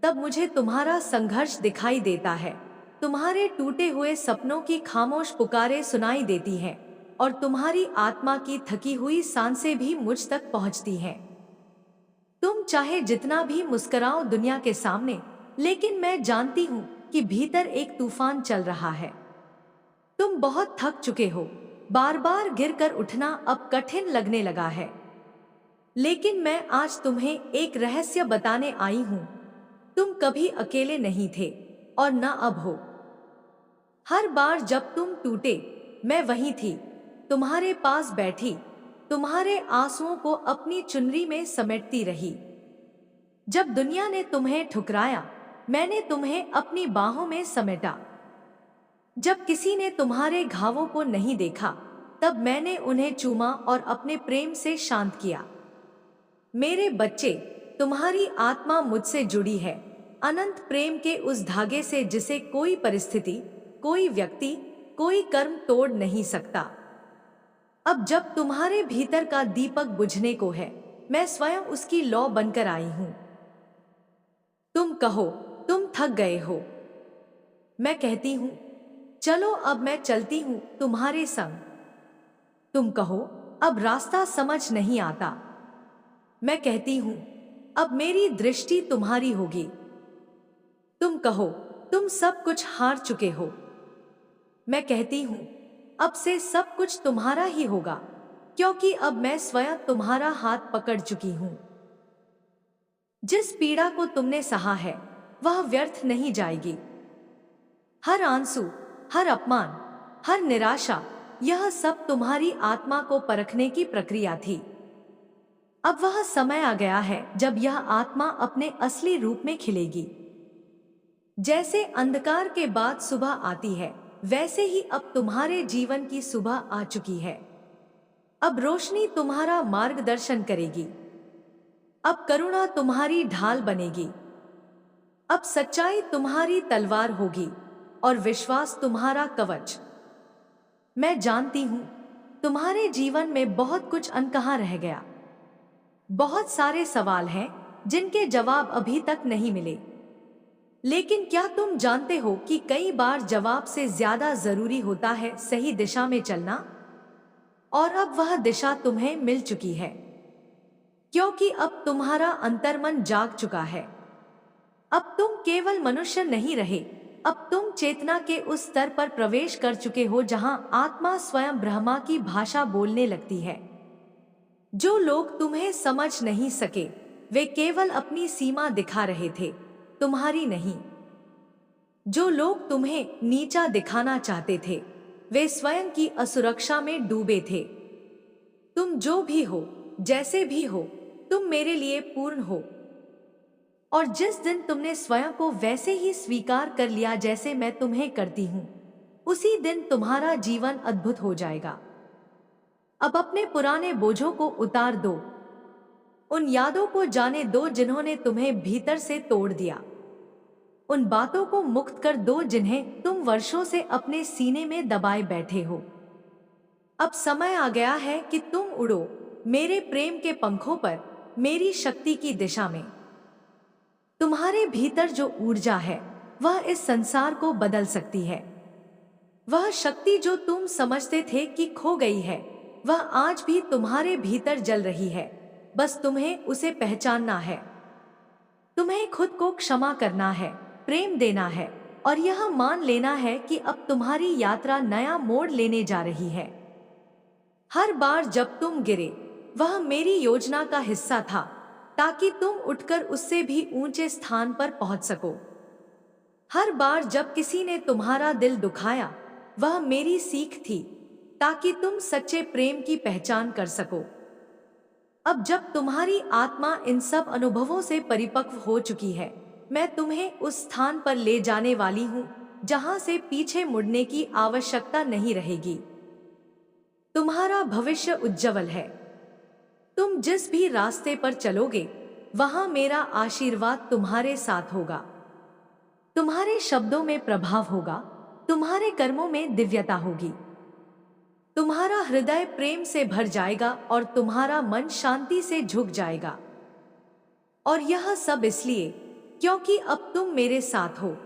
तब मुझे तुम्हारा संघर्ष दिखाई देता है। तुम्हारे टूटे हुए सपनों की खामोश पुकारें सुनाई देती हैं और तुम्हारी आत्मा की थकी हुई सांसें भी मुझ तक पहुँचती हैं। तुम चाहे जितना भी मुस्कुराओ दुनिया के सामने, लेकिन मैं जानती हूँ कि भीतर एक तूफान चल रहा है। तुम बहुत थक चुके हो, बार बार गिरकर उठना अब कठिन लगने लगा है। लेकिन मैं आज तुम्हें एक रहस्य बताने आई हूं। तुम कभी अकेले नहीं थे और न अब हो। हर बार जब तुम टूटे, मैं वहीं थी, तुम्हारे पास बैठी, तुम्हारे आंसुओं को अपनी चुनरी में समेटती रही। जब दुनिया ने तुम्हें ठुकराया, मैंने तुम्हें अपनी बाहों में समेटा। जब किसी ने तुम्हारे घावों को नहीं देखा, तब मैंने उन्हें चूमा और अपने प्रेम से शांत किया। मेरे बच्चे, तुम्हारी आत्मा मुझसे जुड़ी है, अनंत प्रेम के उस धागे से जिसे कोई परिस्थिति, कोई व्यक्ति, कोई कर्म तोड़ नहीं सकता। अब जब तुम्हारे भीतर का दीपक बुझने को है, मैं स्वयं उसकी लौ बनकर आई हूं। तुम कहो तुम थक गए हो, मैं कहती हूं चलो अब मैं चलती हूं तुम्हारे संग। तुम कहो अब रास्ता समझ नहीं आता, मैं कहती हूं अब मेरी दृष्टि तुम्हारी होगी। तुम कहो तुम सब कुछ हार चुके हो, मैं कहती हूं अब से सब कुछ तुम्हारा ही होगा, क्योंकि अब मैं स्वयं तुम्हारा हाथ पकड़ चुकी हूं। जिस पीड़ा को तुमने सहा है वह व्यर्थ नहीं जाएगी। हर आंसू, हर अपमान, हर निराशा, यह सब तुम्हारी आत्मा को परखने की प्रक्रिया थी। अब वह समय आ गया है जब यह आत्मा अपने असली रूप में खिलेगी। जैसे अंधकार के बाद सुबह आती है, वैसे ही अब तुम्हारे जीवन की सुबह आ चुकी है। अब रोशनी तुम्हारा मार्गदर्शन करेगी। अब करुणा तुम्हारी ढाल बनेगी। अब सच्चाई तुम्हारी तलवार होगी और विश्वास तुम्हारा कवच। मैं जानती हूं तुम्हारे जीवन में बहुत कुछ अनकहा रह गया। बहुत सारे सवाल हैं जिनके जवाब अभी तक नहीं मिले। लेकिन क्या तुम जानते हो कि कई बार जवाब से ज्यादा जरूरी होता है सही दिशा में चलना? और अब वह दिशा तुम्हें मिल चुकी है, क्योंकि अब तुम्हारा अंतर्मन जाग चुका है। अब तुम केवल मनुष्य नहीं रहे, अब तुम चेतना के उस स्तर पर प्रवेश कर चुके हो जहां आत्मा स्वयं ब्रह्मा की भाषा बोलने लगती है। जो लोग तुम्हें समझ नहीं सके, वे केवल अपनी सीमा दिखा रहे थे, तुम्हारी नहीं। जो लोग तुम्हें नीचा दिखाना चाहते थे, वे स्वयं की असुरक्षा में डूबे थे। तुम जो भी हो, जैसे भी हो, तुम मेरे लिए पूर्ण हो। और जिस दिन तुमने स्वयं को वैसे ही स्वीकार कर लिया जैसे मैं तुम्हें करती हूं, उसी दिन तुम्हारा जीवन अद्भुत हो जाएगा। अब अपने पुराने बोझों को उतार दो, उन यादों को जाने दो जिन्होंने तुम्हें भीतर से तोड़ दिया। उन बातों को मुक्त कर दो जिन्हें तुम वर्षों से अपने सीने में दबाए बैठे हो। अब समय आ गया है कि तुम उड़ो मेरे प्रेम के पंखों पर, मेरी शक्ति की दिशा में। तुम्हारे भीतर जो ऊर्जा है वह इस संसार को बदल सकती है। वह शक्ति जो तुम समझते थे कि खो गई है, वह आज भी तुम्हारे भीतर जल रही है। बस तुम्हें उसे पहचानना है। तुम्हें खुद को क्षमा करना है, प्रेम देना है और यह मान लेना है कि अब तुम्हारी यात्रा नया मोड़ लेने जा रही है। हर बार जब तुम गिरे, वह मेरी योजना का हिस्सा था, ताकि तुम उठकर उससे भी ऊंचे स्थान पर पहुंच सको। हर बार जब किसी ने तुम्हारा दिल दुखाया, वह मेरी सीख थी, ताकि तुम सच्चे प्रेम की पहचान कर सको। अब जब तुम्हारी आत्मा इन सब अनुभवों से परिपक्व हो चुकी है, मैं तुम्हें उस स्थान पर ले जाने वाली हूँ जहां से पीछे मुड़ने की आवश्यकता नहीं रहेगी। तुम्हारा भविष्य उज्जवल है। तुम जिस भी रास्ते पर चलोगे, वहां मेरा आशीर्वाद तुम्हारे साथ होगा। तुम्हारे शब्दों में प्रभाव होगा, तुम्हारे कर्मों में दिव्यता होगी। तुम्हारा हृदय प्रेम से भर जाएगा और तुम्हारा मन शांति से झुक जाएगा। और यह सब इसलिए क्योंकि अब तुम मेरे साथ हो।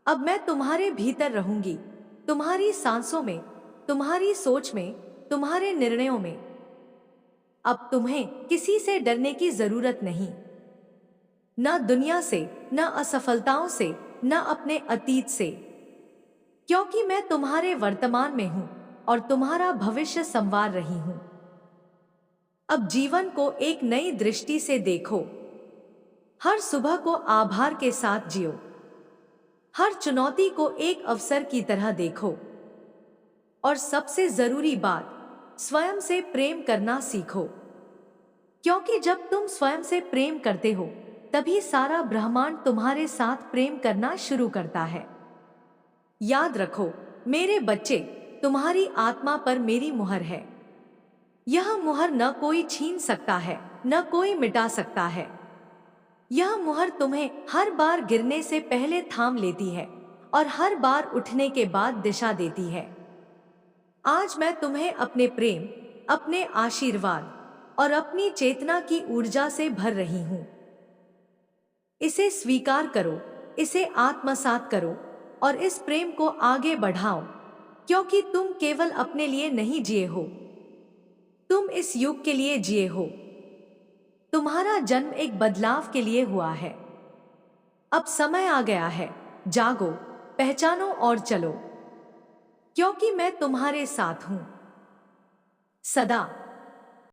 अब मैं तुम्हारे भीतर रहूंगी, तुम्हारी सांसों में, तुम्हारी सोच में, तुम्हारे निर्णयों में। अब तुम्हें किसी से डरने की जरूरत नहीं, न दुनिया से, न असफलताओं से, न अपने अतीत से, क्योंकि मैं तुम्हारे वर्तमान में हूं और तुम्हारा भविष्य संवार रही हूं। अब जीवन को एक नई दृष्टि से देखो। हर सुबह को आभार के साथ जियो। हर चुनौती को एक अवसर की तरह देखो। और सबसे जरूरी बात, स्वयं से प्रेम करना सीखो, क्योंकि जब तुम स्वयं से प्रेम करते हो, तभी सारा ब्रह्मांड तुम्हारे साथ प्रेम करना शुरू करता है। याद रखो मेरे बच्चे, तुम्हारी आत्मा पर मेरी मुहर है। यह मुहर न कोई छीन सकता है, न कोई मिटा सकता है। यह मुहर तुम्हें हर बार गिरने से पहले थाम लेती है और हर बार उठने के बाद दिशा देती है। आज मैं तुम्हें अपने प्रेम, अपने आशीर्वाद और अपनी चेतना की ऊर्जा से भर रही हूं। इसे स्वीकार करो, इसे आत्मसात करो और इस प्रेम को आगे बढ़ाओ, क्योंकि तुम केवल अपने लिए नहीं जिए हो, तुम इस युग के लिए जिए हो। तुम्हारा जन्म एक बदलाव के लिए हुआ है। अब समय आ गया है, जागो, पहचानो और चलो, क्योंकि मैं तुम्हारे साथ हूं सदा।